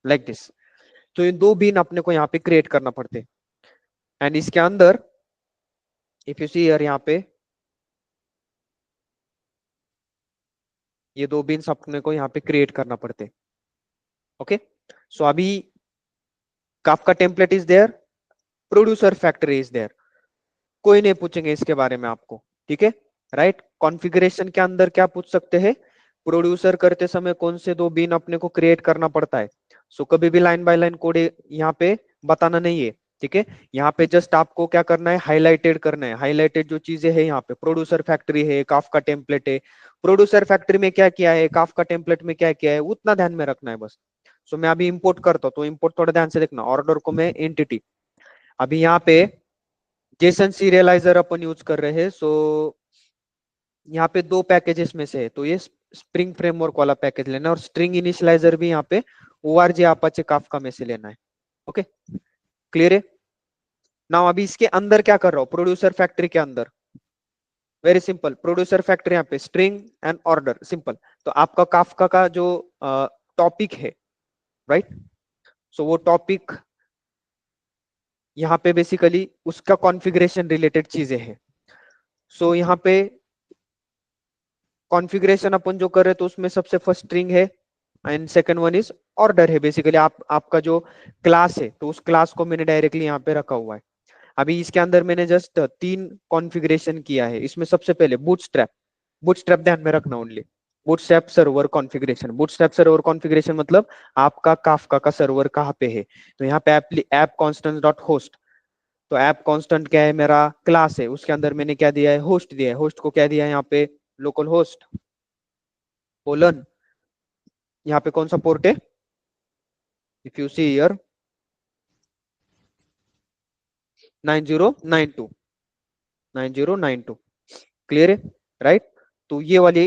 लाइक दिस। तो ये दो बीन अपने को यहाँ पे क्रिएट करना पड़ते हैं। एंड इसके अंदर इफ यू सी यार, यहाँ पे ये दो बीन्स अपने को यहाँ पे क्रिएट करना पड़ते हैं। ओके, सो अभी Kafka template is there, producer factory is there, कोई नहीं पूछेंगे इसके बारे में आपको। ठीक है, राइट। कॉन्फ़िगरेशन के अंदर क्या पूछ सकते हैं, प्रोड्यूसर करते समय कौन से दो बीन अपने को क्रिएट करना पड़ता है। सो कभी भी लाइन बाय लाइन कोड यहाँ पे बताना नहीं है। ठीक है, यहाँ पे जस्ट आपको क्या करना है, हाईलाइटेड करना है। हाईलाइटेड जो चीजें है, यहाँ पे प्रोड्यूसर फैक्ट्री है, काफका टेम्पलेट है। प्रोड्यूसर फैक्ट्री में क्या किया है, काफका टेम्पलेट में क्या किया है, उतना ध्यान में रखना है बस। सो मैं अभी इंपोर्ट करता हूँ, तो इंपोर्ट थोड़ा ध्यान से देखना। ऑर्डर को मैं एंटिटी, अभी यहाँ पे जेसन सीरियलाइजर अपन यूज कर रहे हैं। सो यहाँ पे दो पैकेजेस में से है, तो ये स्प्रिंग फ्रेमवर्क वाला पैकेज लेना है, और स्ट्रिंग इनिशियलाइजर भी यहाँ पे ORG अपाचे काफका में से लेना है। ओके, क्लियर है? नाउ अभी इसके अंदर क्या कर रहा हूँ, प्रोड्यूसर फैक्ट्री के अंदर वेरी सिंपल, प्रोड्यूसर फैक्ट्री यहाँ पे स्ट्रिंग एंड ऑर्डर, सिंपल। तो आपका काफका का जो टॉपिक है, राइट, सो वो टॉपिक यहाँ पे बेसिकली उसका कॉन्फ़िगरेशन रिलेटेड चीजें हैं। सो यहाँ पे कॉन्फ़िगरेशन अपन जो कर रहे हैं तो उसमें सबसे फर्स्ट स्ट्रिंग है and second one is order है। बेसिकली आपका जो क्लास है तो उस क्लास को मैंने डायरेक्टली यहाँ पे रखा हुआ है। अभी इसके अंदर मैंने जस्ट 3 कॉन्फ़िगरेशन किया है। इसमें सबसे पहले बूटस्ट्रैप, बूटस्ट्रैप ध्यान में रखना only, bootstrap server configuration. Bootstrap server configuration मतलब आपका काफका का सर्वर कहाँ पे है। तो यहाँ पे ऐप कॉन्स्टेंट डॉट होस्ट, तो ऐप कांस्टेंट क्या है, मेरा क्लास है, उसके अंदर मैंने क्या दिया है, होस्ट दिया है। होस्ट को क्या दिया है यहाँ पे, लोकल होस्ट कोलन, यहाँ पे कौन सा पोर्ट है, if you see here 9092, 9092, clear है, राइट। तो ये वाली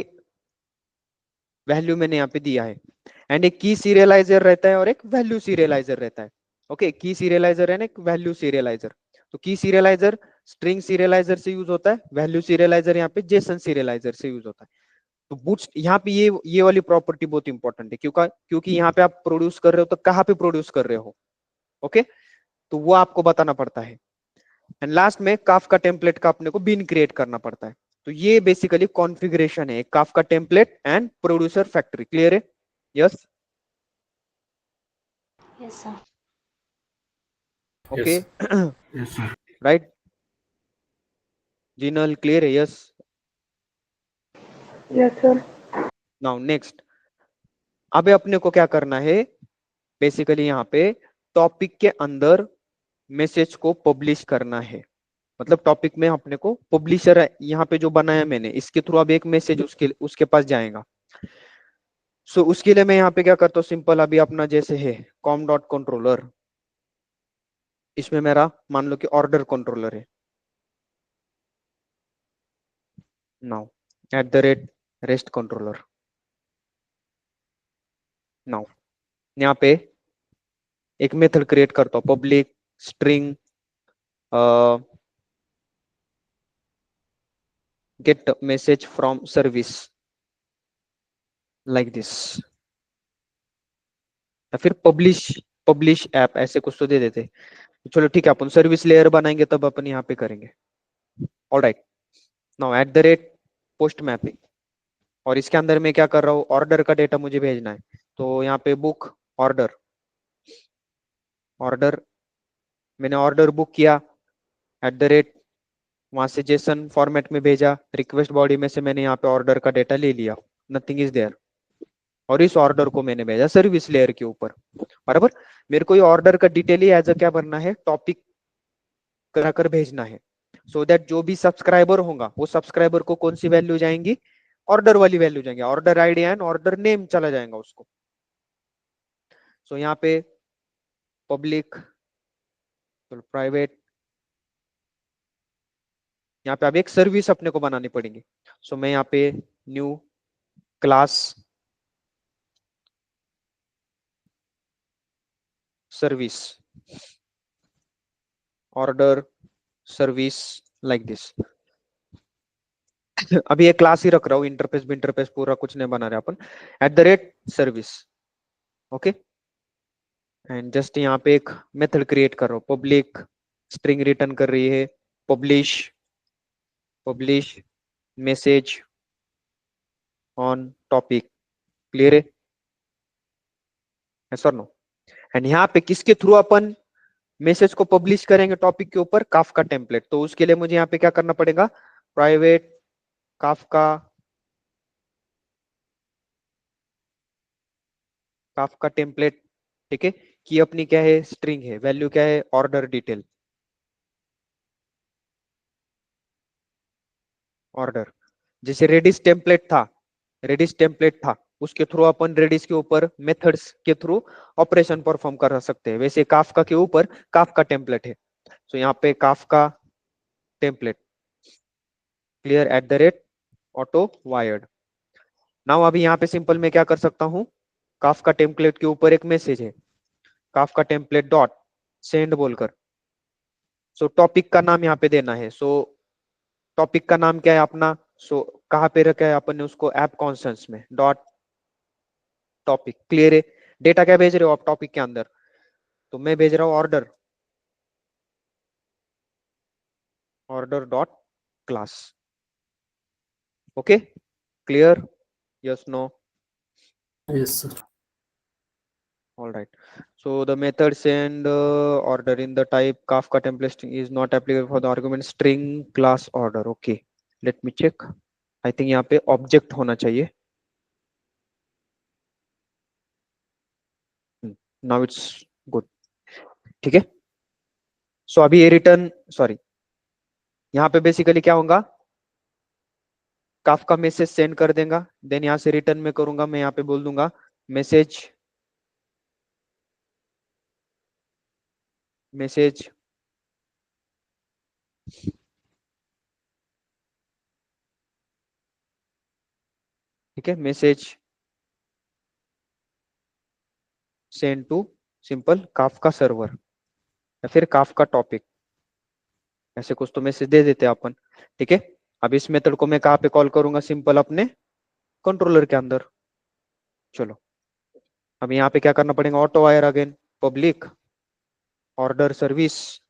वैल्यू मैंने यहाँ पे दिया है। एंड एक की सीरियलाइजर रहता है और एक वैल्यू सीरियलाइजर रहता है। ओके, की सीरियलाइजर है ना, एक वैल्यू सीरियलाइजर। तो की सीरियलाइजर स्ट्रिंग सीरियलाइजर से यूज होता है, वैल्यू सीरियलाइजर यहाँ पे जेसन सीरियलाइजर से यूज होता है। तो बूट यहाँ पे ये वाली प्रॉपर्टी बहुत इंपॉर्टेंट है, क्योंकि यहाँ पे आप प्रोड्यूस कर रहे हो तो कहाँ पे प्रोड्यूस कर रहे हो, ओके, तो वो आपको बताना पड़ता है। एंड लास्ट में काफका टेम्पलेट का अपने को बिन क्रिएट करना पड़ता है। तो ये बेसिकली कॉन्फ़िगरेशन है Kafka template and producer factory, clear है, yes, Yes, sir. Okay, Yes. Yes, sir. Right, जिनल क्लियर है, yes. Yes, sir. Now next, अब अपने को क्या करना है, बेसिकली यहाँ पे टॉपिक के अंदर मैसेज को पब्लिश करना है। मतलब टॉपिक में अपने को पब्लिशर यहाँ पे जो बनाया मैंने, इसके थ्रू अब एक मैसेज उसके पास जाएगा। सो उसके लिए मैं यहाँ पे क्या करता हूँ, सिंपल, अभी अपना जैसे है कॉम डॉट कंट्रोलर, इसमें मेरा मान लो कि ऑर्डर कंट्रोलर है। नाउ @ रेस्ट कंट्रोलर, नाउ यहाँ पे एक मेथड क्रिएट करता हूँ, public string gate message from service like this, या फिर पब्लिश ऐप, ऐसे कुछ तो दे देते। चलो ठीक है, अपन सर्विस लेयर बनाएंगे तब अपन यहाँ पे करेंगे। ऑलराइट, नाउ पोस्ट मैपिंग, और इसके अंदर मैं क्या कर रहा हूँ, ऑर्डर का डेटा मुझे भेजना है। तो यहाँ पे बुक ऑर्डर, ऑर्डर मैंने ऑर्डर बुक किया, वहां से जेसन फॉर्मेट में भेजा, रिक्वेस्ट बॉडी में से मैंने यहाँ पे ऑर्डर का डेटा ले लिया, नथिंग इज देयर, और इस ऑर्डर को मैंने भेजा सर्विस लेयर के ऊपर, बराबर। मेरे को ये ऑर्डर का डिटेल ही एज अ क्या भरना है, टॉपिक कराकर भेजना है, सो दैट जो भी सब्सक्राइबर होगा वो सब्सक्राइबर को कौन सी वैल्यू जाएंगी, ऑर्डर वाली वैल्यू जाएंगे, order ID and order name चला जाएगा उसको। सो यहाँ पे पब्लिक, प्राइवेट, यहाँ पे अब एक सर्विस अपने को बनानी पड़ेगी। सो मैं यहाँ पे new class service, order service like this. अभी एक क्लास ही रख रहा हूँ, इंटरफेस पूरा कुछ नहीं बना रहे अपन, @सर्विस, ओके। एंड जस्ट यहाँ पे एक मेथड क्रिएट कर रहा हूँ, पब्लिक स्ट्रिंग रिटर्न कर रही है, publish publish message on topic, clear है, सर नो। एंड यहाँ पे किसके थ्रू अपन मैसेज को पब्लिश करेंगे टॉपिक के ऊपर, काफका टेम्पलेट। तो उसके लिए मुझे यहाँ पे क्या करना पड़ेगा, प्राइवेट काफका, काफका टेम्पलेट, ठीक है। की अपनी क्या है, स्ट्रिंग है, वैल्यू क्या है, ऑर्डर डिटेल, ऑर्डर। जैसे रेडिस टेम्पलेट था, रेडिस टेम्पलेट था, उसके थ्रू अपन रेडिस के ऊपर मेथड्स के थ्रू ऑपरेशन परफॉर्म कर सकते हैं, वैसे काफका के ऊपर काफका टेम्पलेट है। तो यहाँ पे Kafka template, clear, auto wired. Now अभी यहाँ पे सिंपल मैं क्या कर सकता हूँ, काफका टेम्पलेट के ऊपर एक मैसेज है, काफका टेम्पलेट डॉट सेंड बोलकर, सो टॉपिक का नाम यहाँ पे देना है। सो टॉपिक का नाम क्या है अपना? सो कहाँ पे रखा है अपन ने उसको? ऐप कॉन्स्टेंट्स में डॉट टॉपिक। क्लियर है? डेटा क्या भेज रहे हो आप टॉपिक के अंदर? तो मैं भेज रहा हूँ order, order dot class. Okay, clear? Yes, no? Yes, sir. All right. So the method send order in the type Kafka template string is not applicable for the argument string class order. Okay. Let me check. I think यहाँ पे object होना चाहिए. Now it's good. ठीक है. So अभी ये return, sorry, यहाँ पे basically क्या होगा? काफका मैसेज सेंड कर देगा, देन यहाँ से रिटर्न में करूंगा, मैं यहाँ पे बोल दूंगा मैसेज, मैसेज ठीक है, message send to simple Kafka server या फिर काफका टॉपिक, ऐसे कुछ तो मैसेज दे देते हैं अपन। ठीक है, अब इस मेथड को मैं कहाँ पे कॉल करूंगा? सिंपल अपने कंट्रोलर के अंदर। चलो, अब यहाँ पे क्या करना पड़ेगा? Auto wire again, public order service,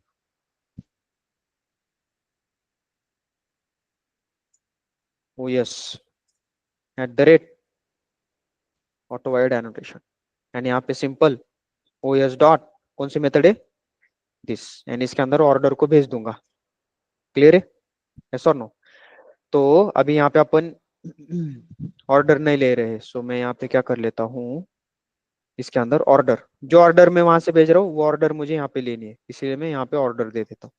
O yes, @ auto wire annotation, and यहाँ पे सिंपल ओ यस डॉट कौन सी मेथड है? दिस, एंड इसके अंदर ऑर्डर को भेज दूंगा। क्लियर है? यस और नो? तो अभी यहाँ पे अपन ऑर्डर नहीं ले रहे, सो मैं यहाँ पे क्या कर लेता हूँ, इसके अंदर ऑर्डर, जो ऑर्डर मैं वहां से भेज रहा हूँ वो ऑर्डर मुझे यहाँ पे लेनी है, इसलिए मैं यहाँ पे ऑर्डर दे देता हूँ।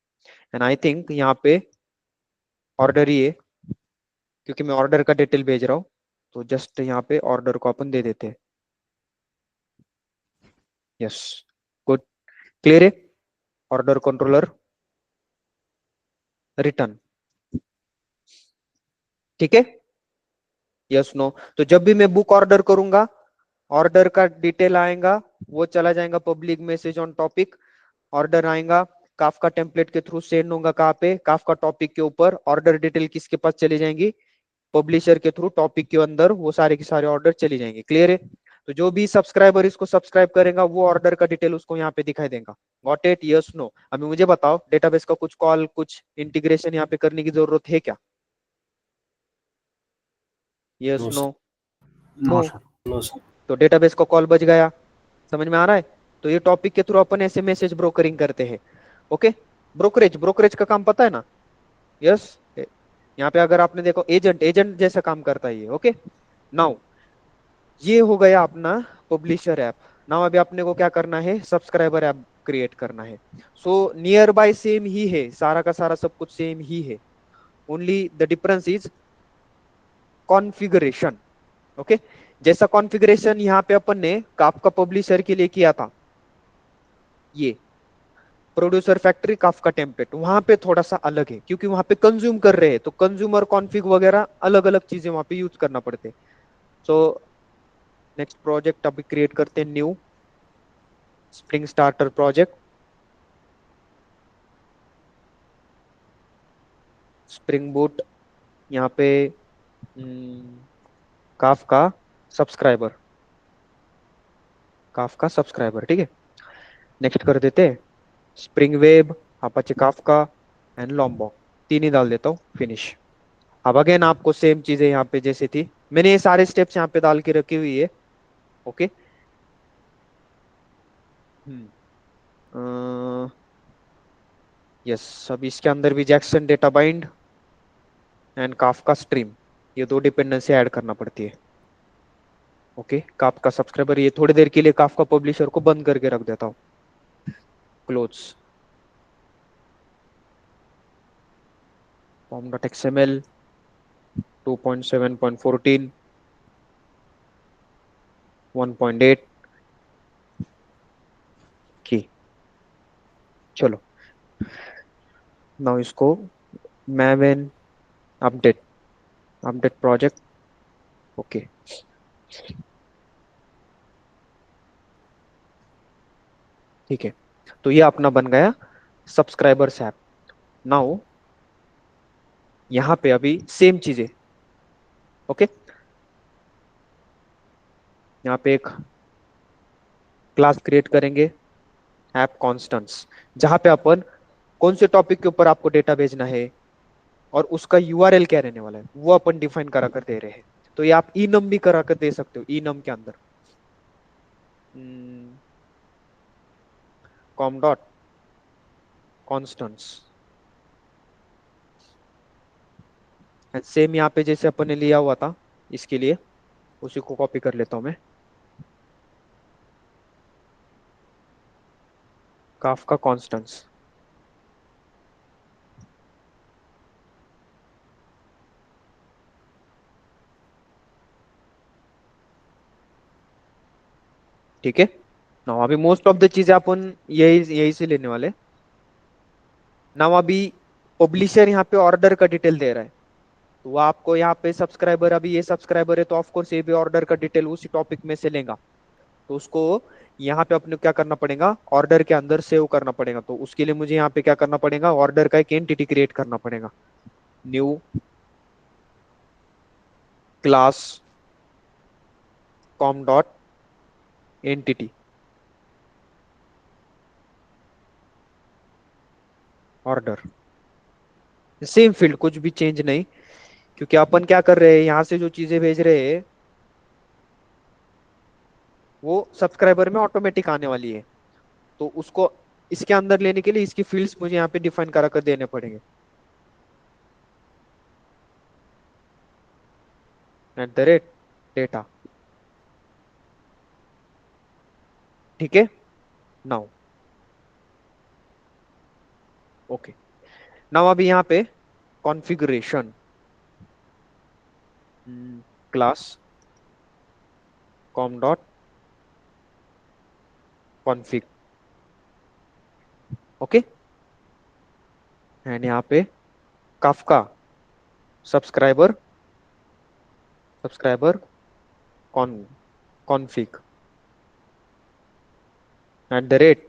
एंड आई थिंक यहाँ पे ऑर्डर ही है, क्योंकि मैं ऑर्डर का डिटेल भेज रहा हूँ, तो जस्ट यहाँ पे ऑर्डर को अपन दे देते हैं। यस, गुड, क्लियर है? ऑर्डर कंट्रोलर रिटर्न, ठीक है? Yes, no? तो जब भी मैं बुक ऑर्डर करूंगा, ऑर्डर का डिटेल आएगा, वो चला जाएगा public message on topic, order आएगा काफका टेम्पलेट के थ्रू सेंड होगा कहाँ पे? काफका टॉपिक के ऊपर। ऑर्डर डिटेल किसके पास चली जाएंगी? पब्लिशर के थ्रू टॉपिक के अंदर वो सारे के सारे ऑर्डर चली जाएंगे। क्लियर है? तो जो भी सब्सक्राइबर इसको सब्सक्राइब करेगा वो ऑर्डर का डिटेल उसको यहाँ पे दिखाई देगा। Got it? Yes, no? अभी मुझे बताओ, डेटाबेस का कुछ कॉल, कुछ इंटीग्रेशन यहाँ पे करने की जरूरत है क्या? Yes, No, no? sir. No? No, sir. No, sir. तो डेटाबेस का कॉल बज गया। समझ में आ रहा है? तो ये टॉपिक के थ्रू अपन ऐसे मैसेज ब्रोकरिंग करते हैं। ओके, ब्रोकरेज, ब्रोकरेज का काम पता है ना? यस, यहाँ पे अगर आपने देखो, एजेंट, एजेंट जैसा काम करता है ये। ओके, नाउ ये हो गया अपना पब्लिशर ऐप। नाउ अभी अपने को क्या करना है? सब्सक्राइबर ऐप क्रिएट करना है। सो नियर बाय सेम ही है, सारा का सारा सब कुछ सेम ही है, only the difference is configuration. Okay, जैसा कॉन्फ़िगरेशन यहाँ पे अपन ने काफका पब्लिशर के लिए किया था, ये प्रोड्यूसर फैक्ट्री काफका टेम्पलेट, वहां पे थोड़ा सा अलग है, क्योंकि वहां पे कंज्यूम कर रहे हैं, तो कंज्यूमर कॉन्फ़िग वगैरह अलग अलग चीजें वहां पे यूज करना पड़ते हैं। सो नेक्स्ट प्रोजेक्ट अभी क्रिएट करते हैं, new spring starter project, spring boot, यहाँ पे काफका सब्सक्राइबर, काफका सब्सक्राइबर, ठीक है? नेक्स्ट कर देते हैं spring web, Apache Kafka and लॉम्बॉक, तीन ही डाल देता हूँ, फिनिश। अब अगेन आपको सेम चीजें यहाँ पे जैसे थी, मैंने ये सारे स्टेप्स यहाँ पे डाल के रखी हुई है। ओके, यस, अब इसके अंदर भी Jackson data bind and Kafka stream, ये दो डिपेंडेंसी ऐड करना पड़ती है। ओके, काफका सब्सक्राइबर, ये थोड़ी देर के लिए काफका पब्लिशर को बंद करके रख देता हूँ, क्लोज। form.xml 2.7.14 1.8 की। चलो, नाउ इसको maven update, update project. Okay, ठीक है, तो ये अपना बन गया सब्सक्राइबर्स ऐप। नाउ यहाँ पे अभी सेम चीजें। ओके, यहाँ पे एक क्लास क्रिएट करेंगे, ऐप कॉन्स्टेंट्स, जहां पे अपन कौन से टॉपिक के ऊपर आपको डेटा भेजना है और उसका यूआरएल क्या रहने वाला है वो अपन डिफाइन करा कर दे रहे हैं। तो ये आप इनम भी करा कर दे सकते हो, इनम के अंदर कॉम डॉट कॉन्स्टेंट्स। सेम यहाँ पे जैसे अपन ने लिया हुआ था इसके लिए, उसी को कॉपी कर लेता हूं मैं। काफका कॉन्स्टेंट्स, ठीक है ना। अभी मोस्ट ऑफ द चीजें अपन यही यही से लेने वाले ना। अभी पब्लिशर यहाँ पे ऑर्डर का डिटेल दे रहा है, तो वो आपको यहाँ पे सब्सक्राइबर, अभी ये सब्सक्राइबर है तो ऑफकोर्स ये भी ऑर्डर का डिटेल उसी टॉपिक में से लेगा। तो उसको यहाँ पे अपने क्या करना पड़ेगा, ऑर्डर के अंदर सेव करना पड़ेगा। तो उसके लिए मुझे यहाँ पे क्या करना पड़ेगा, ऑर्डर का एक एंटिटी क्रिएट करना पड़ेगा। New class com dot entity order, same field, कुछ भी चेंज नहीं। क्योंकि अपन क्या कर रहे हैं, यहाँ से जो चीजें भेज रहे हैं वो सब्सक्राइबर में ऑटोमेटिक आने वाली है। तो उसको इसके अंदर लेने के लिए इसकी फील्ड्स मुझे यहाँ पे डिफाइन करा कर देने पड़ेंगे। एट द रेट डेटा, ठीक है। नाउ ओके, नाउ अभी यहाँ पे configuration class com dot config, okay. And यहाँ पे Kafka subscriber subscriber con config at the rate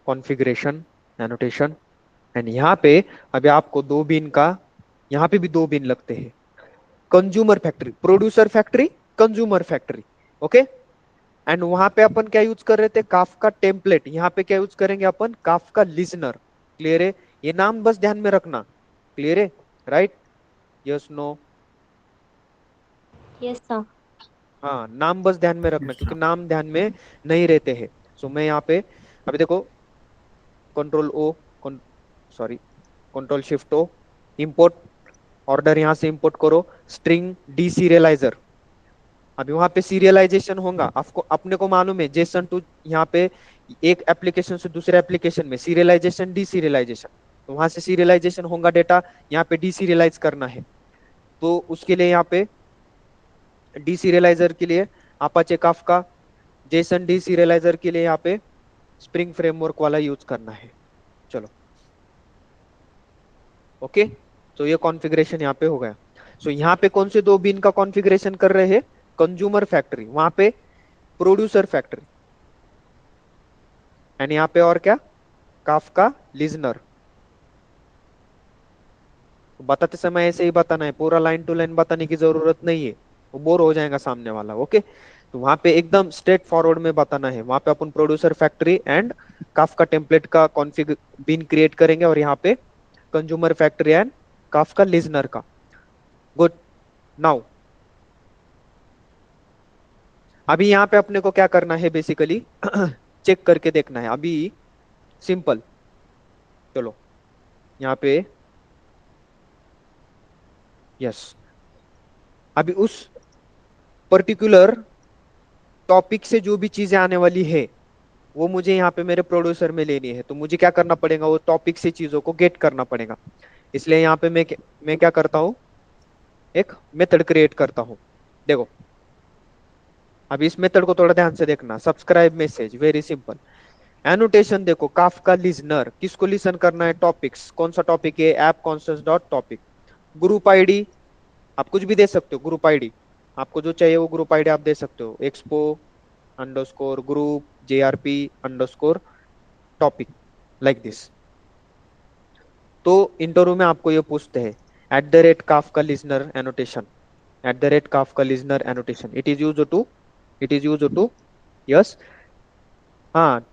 configuration annotation. And यहाँ पे अभी आपको दो बिन का, यहाँ पे भी दो बिन लगते हैं, consumer factory, producer factory, consumer factory, okay. And वहां पे अपन क्या यूज कर रहे थे, काफका टेम्पलेट। यहाँ पे क्या यूज करेंगे अपन, काफका लिजनर। क्लियर है, ये नाम बस ध्यान में रखना। क्लियर है, right, yes no. Yes sir. हाँ, नाम बस ध्यान में रखना Yes, क्योंकि sir. नाम ध्यान में नहीं रहते हैं। सो मैं यहाँ पे अभी देखो, control O, sorry, control shift O, import order, यहाँ से इंपोर्ट करो स्ट्रिंग डी सीरियलाइजर। अभी वहां पे सीरियलाइजेशन होगा, आपको अपने को मालूम है जेसन टू, यहाँ पे एक एप्लीकेशन से दूसरे एप्लीकेशन में सीरियलाइजेशन डी सीरियलाइजेशन, तो वहां से सीरियलाइजेशन होगा डेटा, यहाँ पे डी सीरियलाइज करना है। तो उसके लिए यहाँ पे डी सीरियलाइजर के लिए Apache Kafka, Jason D serialiser के लिए यहाँ पे स्प्रिंग फ्रेमवर्क वाला यूज करना है। चलो ओके, तो ये कॉन्फ़िगरेशन यहाँ पे हो गया। सो यहाँ पे कौन से दो बिन का कॉन्फ़िगरेशन कर रहे हैं, कंज्यूमर फैक्ट्री, वहां पे प्रोड्यूसर फैक्ट्री, एंड यहाँ पे और क्या, काफका लिजनर। बताते समय ऐसे ही बताना है, पूरा लाइन टू लाइन बताने की जरूरत नहीं है, वो बोर हो जाएगा सामने वाला। ओके, तो वहां पे एकदम स्ट्रेट फॉरवर्ड में बताना है। वहां पे अपन producer factory and Kafka template का कॉन्फ़िग बिन क्रिएट करेंगे, और यहाँ पे consumer factory and Kafka listener का। गुड। नाउ अभी यहाँ पे अपने को क्या करना है बेसिकली, चेक करके देखना है अभी। सिंपल, चलो यहाँ पे, यस, अभी उस पर्टिकुलर टॉपिक से जो भी चीजें आने वाली है वो मुझे यहाँ पे मेरे प्रोड्यूसर में लेनी है। तो मुझे क्या करना पड़ेगा, वो टॉपिक से चीजों को गेट करना पड़ेगा। इसलिए यहाँ पे मैं क्या करता हूँ, एक मेथड क्रिएट करता हूँ। देखो अब इस मेथड को थोड़ा ध्यान से देखना। Subscribe message, very simple. Annotation देखो, काफका लिजनर, किसको लिसन करना है, टॉपिक्स, कौन सा टॉपिक है, app concept dot topic. Group ID आप कुछ भी दे सकते हो, ग्रुप आईडी आपको जो चाहिए वो ग्रुप आईडी आप दे सकते हो, expo underscore group JRP underscore topic, like this. तो इंटरव्यू में आपको ये पूछते हैं, at the rate Kafka listener annotation, at the rate Kafka listener annotation, it is use to, yes, हाँ,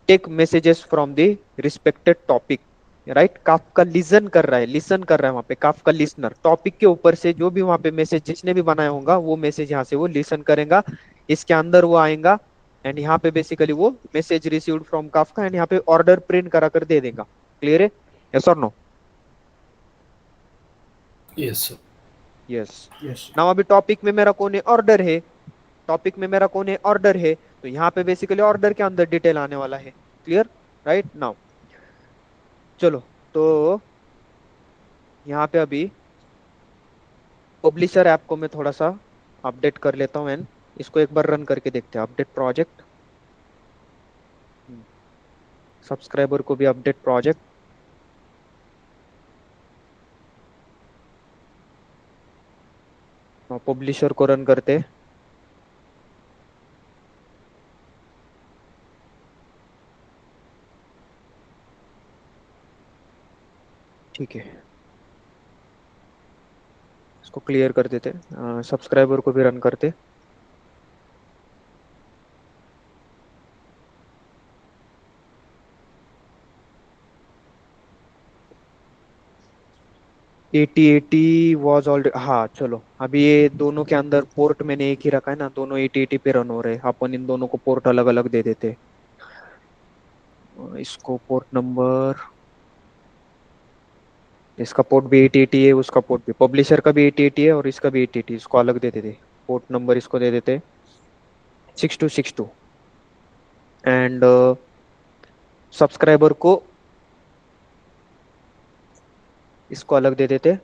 take messages from the respected topic, right. Kafka listen कर रहा है वहां पे, काफका लिसनर टॉपिक के ऊपर से जो भी वहां पे मैसेज जिसने भी बनाया होगा वो मैसेज यहाँ से वो लिसन करेगा, इसके अंदर वो आएगा, एंड यहाँ पे बेसिकली वो message received from Kafka, and यहाँ पे ऑर्डर प्रिंट करा कर दे देगा। क्लियर है, यस और no? Yes, sir. Yes. Yes. Now अभी टॉपिक में मेरा कौन है, ऑर्डर है, टॉपिक में मेरा कौन है, ऑर्डर है, तो यहाँ पे बेसिकली ऑर्डर के अंदर डिटेल आने वाला है। Clear, right now. चलो, तो यहाँ पे अभी पब्लिशर ऐप को मैं थोड़ा सा अपडेट कर लेता हूँ, एंड इसको एक बार रन करके देखते हैं, अपडेट प्रोजेक्ट, सब्सक्राइबर को भी अपडेट प्रोजेक्ट, और पब्लिशर को रन करते हैं। ठीक है, इसको क्लियर कर देते, सब्सक्राइबर को भी रन करते। एटी एटी वॉज ऑलरेडी, हाँ चलो, अभी ये दोनों के अंदर पोर्ट मैंने एक ही रखा है ना, दोनों एटी एटी पे रन हो रहे हैं, अपन इन दोनों को पोर्ट अलग अलग दे देते हैं। इसको पोर्ट नंबर, इसका पोर्ट भी एटी एटी है, उसका पोर्ट भी, पब्लिशर का भी एटी एटी है और इसका भी एटी एटी, इसको अलग दे देते, पोर्ट नंबर इसको दे देते 6262, एंड सब्सक्राइबर को इसको अलग दे देते,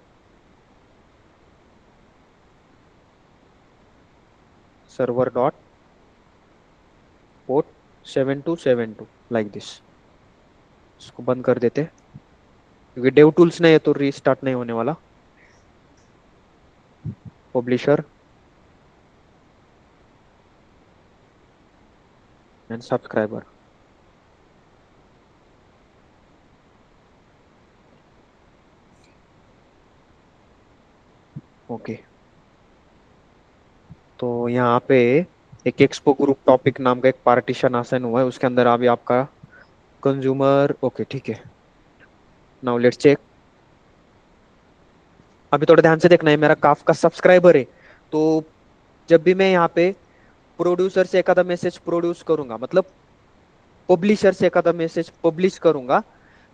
server dot port 7272, like this. इसको बंद कर देते क्योंकि डेव टूल्स नहीं है तो रीस्टार्ट नहीं होने वाला। Publisher and subscriber, okay. तो यहाँ पे एक एक्सपो ग्रुप टॉपिक नाम का एक पार्टीशन आसन हुआ है, उसके अंदर अभी आपका कंज्यूमर, ओके ठीक है। नाउ लेट्स चेक, अभी थोड़ा ध्यान से देखना है, मेरा काफ का सब्सक्राइबर है, तो जब भी मैं यहाँ पे प्रोड्यूसर से एक आधा मैसेज प्रोड्यूस करूंगा, मतलब पब्लिशर से एक आधा मैसेज पब्लिश करूंगा,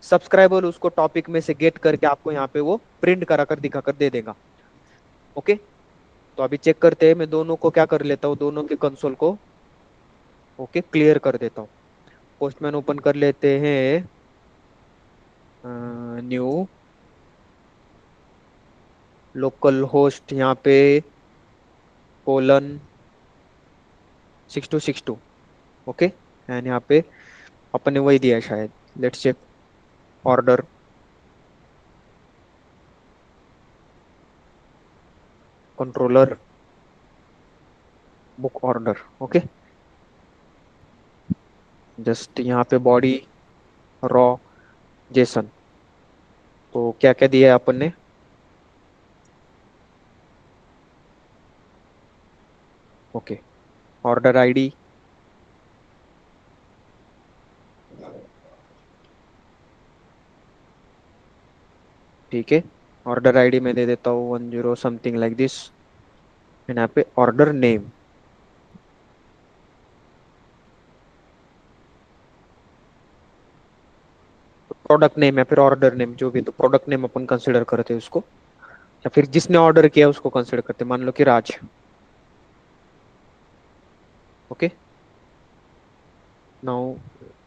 सब्सक्राइबर उसको टॉपिक में से गेट करके आपको यहाँ पे वो प्रिंट करा कर दिखा कर दे देगा। ओके, तो अभी चेक करते हैं, मैं दोनों को क्या कर लेता हूँ, दोनों के कंसोल को ओके क्लियर कर देता हूँ। पोस्टमैन ओपन कर लेते हैं, न्यू लोकल होस्ट यहाँ पे कोलन 6262, ओके, एंड यहाँ पे अपन ने वही दिया है शायद, let's check, order controller book order, okay. Just यहाँ पे बॉडी रॉ जेसन, तो क्या क्या दिया है अपन ने, ओके, ऑर्डर आईडी, ठीक है, ऑर्डर आईडी में दे देता हूँ 10 समथिंग लाइक दिस, एंड यहाँ पे ऑर्डर नेम, प्रोडक्ट नेम या फिर ऑर्डर नेम जो भी, तो प्रोडक्ट नेम अपन कंसिडर करते हैं उसको, या फिर जिसने ऑर्डर किया उसको कंसिडर करते हैं, मान लो कि राज, ओके। नाउ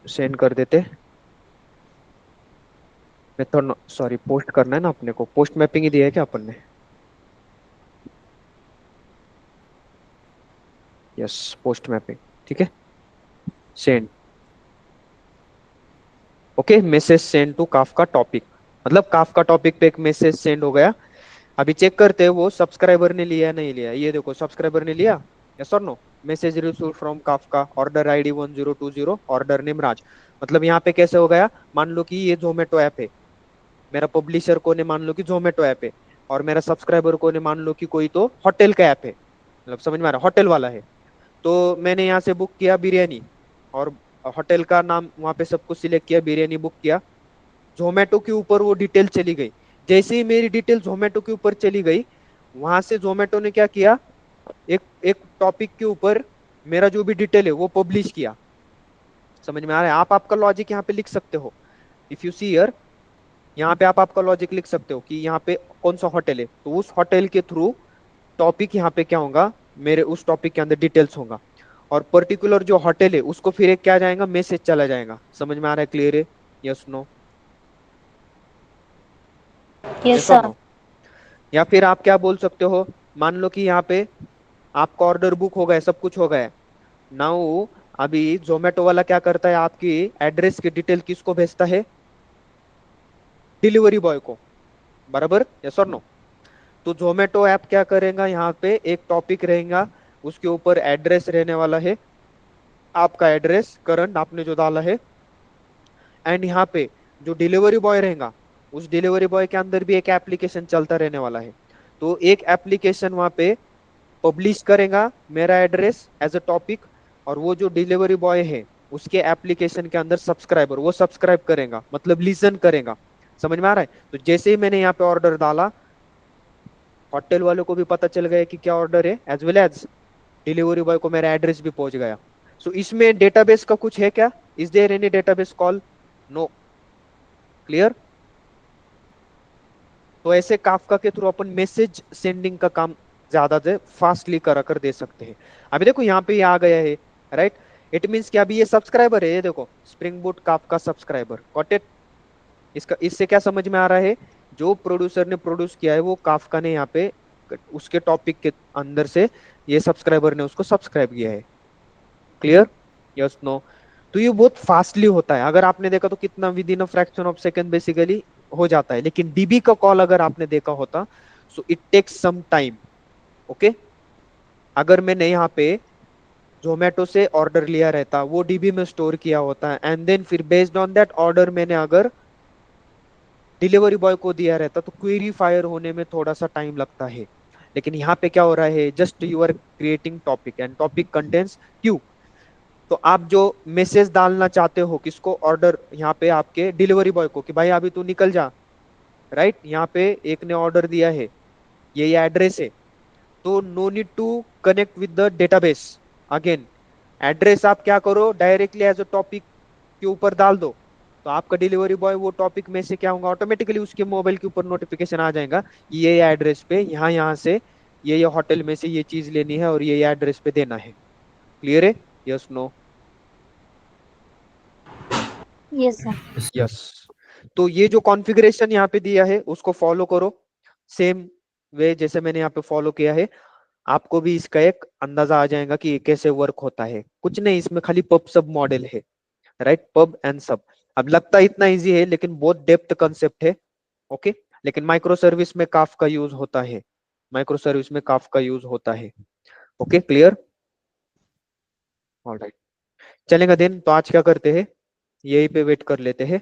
सेंड कर देते, मेथड सॉरी पोस्ट करना है ना अपने को, पोस्ट मैपिंग ही दिया है क्या अपन ने, यस पोस्ट मैपिंग, ठीक है, send, okay, message send to Kafka topic, मतलब काफका टॉपिक पे एक मैसेज सेंड हो गया। अभी चेक करते हैं वो सब्सक्राइबर ने लिया नहीं लिया, ये देखो सब्सक्राइबर ने लिया, यस और no, message receive from Kafka, order ID 1020, order name Raj, मतलब यहाँ पे कैसे हो गया, मान लो कि ये जोमेटो ऐप है, मेरा पब्लिशर कौन है, मान लो कि जोमेटो ऐप है, और मेरा सब्सक्राइबर कौन है, मान लो कि कोई तो होटल का ऐप है, मतलब समझ में आ रहा है, होटल वाला है। तो मैंने यहाँ से बुक किया बिरयानी, और होटल का नाम वहां पे सब कुछ सिलेक्ट किया, बिरयानी बुक किया, जोमेटो के ऊपर वो डिटेल चली गई। जैसे ही मेरी डिटेल जोमेटो के ऊपर चली गई, वहां से जोमेटो ने क्या किया, एक एक टॉपिक के ऊपर मेरा जो भी डिटेल है वो पब्लिश किया। समझ में आ रहा है? आप आपका लॉजिक यहाँ पे लिख सकते हो। इफ यू सी हियर, यहाँ पे आप आपका लॉजिक लिख सकते हो कि यहाँ पे कौन सा होटल है, तो उस होटल के थ्रू टॉपिक यहाँ पे क्या होगा, मेरे उस टॉपिक के अंदर डिटेल्स होगा, और पर्टिकुलर जो होटल है उसको फिर एक क्या जाएगा, मैसेज चला जाएगा। समझ में आ रहा है? क्लियर है? Yes no? यस यस और सर। नो? या फिर आप क्या बोल सकते हो, मान लो कि यहाँ पे आपका ऑर्डर बुक हो गया, सब कुछ हो गया, नाउ अभी जोमेटो वाला क्या करता है, आपकी एड्रेस की डिटेल किसको भेजता है, डिलीवरी बॉय को, बराबर? यस और नो? तो जोमेटो ऐप क्या करेगा, यहाँ पे एक टॉपिक रहेगा, उसके ऊपर एड्रेस रहने वाला है, आपका एड्रेस करंट आपने जो डाला है, एंड यहाँ पे जो डिलीवरी बॉय रहेगा, उस डिलीवरी बॉय के अंदर भी एक एप्लीकेशन चलता रहने वाला है। तो एक एप्लीकेशन वहां पे पब्लिश करेगा मेरा एड्रेस एज अ टॉपिक, और वो जो डिलीवरी बॉय है उसके एप्लीकेशन के अंदर सब्सक्राइबर वो सब्सक्राइब करेगा, मतलब लिसन करेगा। समझ में आ रहा है? तो जैसे ही मैंने यहाँ पे ऑर्डर डाला, होटल वालों को भी पता चल गया कि क्या ऑर्डर है, as well as delivery boy को मेरा एड्रेस भी पहुंच गया। सो इसमें डेटाबेस का कुछ है क्या? Is there any database call? No. Clear? तो ऐसे काफका के थ्रू अपन मैसेज सेंडिंग का काम ज्यादा से फास्टली करा कर दे सकते हैं। अभी देखो यहाँ पे ये आ गया है, राइट? इट मीन्स कि अभी ये सब्सक्राइबर है, ये देखो, spring boot Kafka subscriber, got it? इसका इससे क्या समझ में आ रहा है, जो प्रोड्यूसर ने प्रोड्यूस किया है वो काफका ने यहाँ पे उसके टॉपिक के अंदर से ये सब्सक्राइबर ने उसको सब्सक्राइब किया है। क्लियर? Yes no? तो ये बहुत फास्टली होता है, अगर आपने देखा तो कितना with in a fraction of second basically हो जाता है। लेकिन डीबी का कॉल अगर आपने देखा होता, so it takes some time. Okay? अगर मैंने यहाँ पे जोमेटो से ऑर्डर लिया रहता, वो डीबी में स्टोर किया होता, एंड देन फिर बेस्ड ऑन दैट ऑर्डर मैंने अगर डिलीवरी बॉय को दिया रहता, तो क्वेरी फायर होने में थोड़ा सा टाइम लगता है। लेकिन यहाँ पे क्या हो रहा है, just you are creating topic and topic contents queue. तो आप जो मैसेज डालना चाहते हो किसको, ऑर्डर यहाँ पे आपके डिलीवरी बॉय को, कि भाई अभी तू निकल जा, राइट? यहाँ पे एक ने ऑर्डर दिया है, ये एड्रेस है, तो no need to connect with the database again. Address आप क्या करो, डायरेक्टली एज अ टॉपिक के ऊपर डाल दो, तो आपका डिलीवरी बॉय वो टॉपिक में से क्या होगा, ऑटोमेटिकली उसके मोबाइल के ऊपर नोटिफिकेशन आ जाएगा, ये एड्रेस पे यहाँ यहाँ से ये होटल में से ये चीज लेनी है और ये एड्रेस पे देना है। क्लियर है? Yes no? Yes sir. Yes, sir. Yes. तो ये जो कॉन्फ़िगरेशन यहाँ पे दिया है उसको फॉलो करो, सेम वे जैसे मैंने यहाँ पे फॉलो किया है। आपको भी इसका एक अंदाजा आ जाएगा कि ये कैसे वर्क होता है। कुछ नहीं, इसमें खाली पब सब मॉडल है, राइट? पब एंड सब। अब लगता इतना इजी है लेकिन बहुत डेप्थ कंसेप्ट है। ओके? लेकिन माइक्रो सर्विस में काफ का यूज होता है, माइक्रो सर्विस में काफ का यूज होता है। ओके? क्लियर? ऑलराइट, चलेगा दिन। तो आज क्या करते हैं, यही पे वेट कर लेते हैं।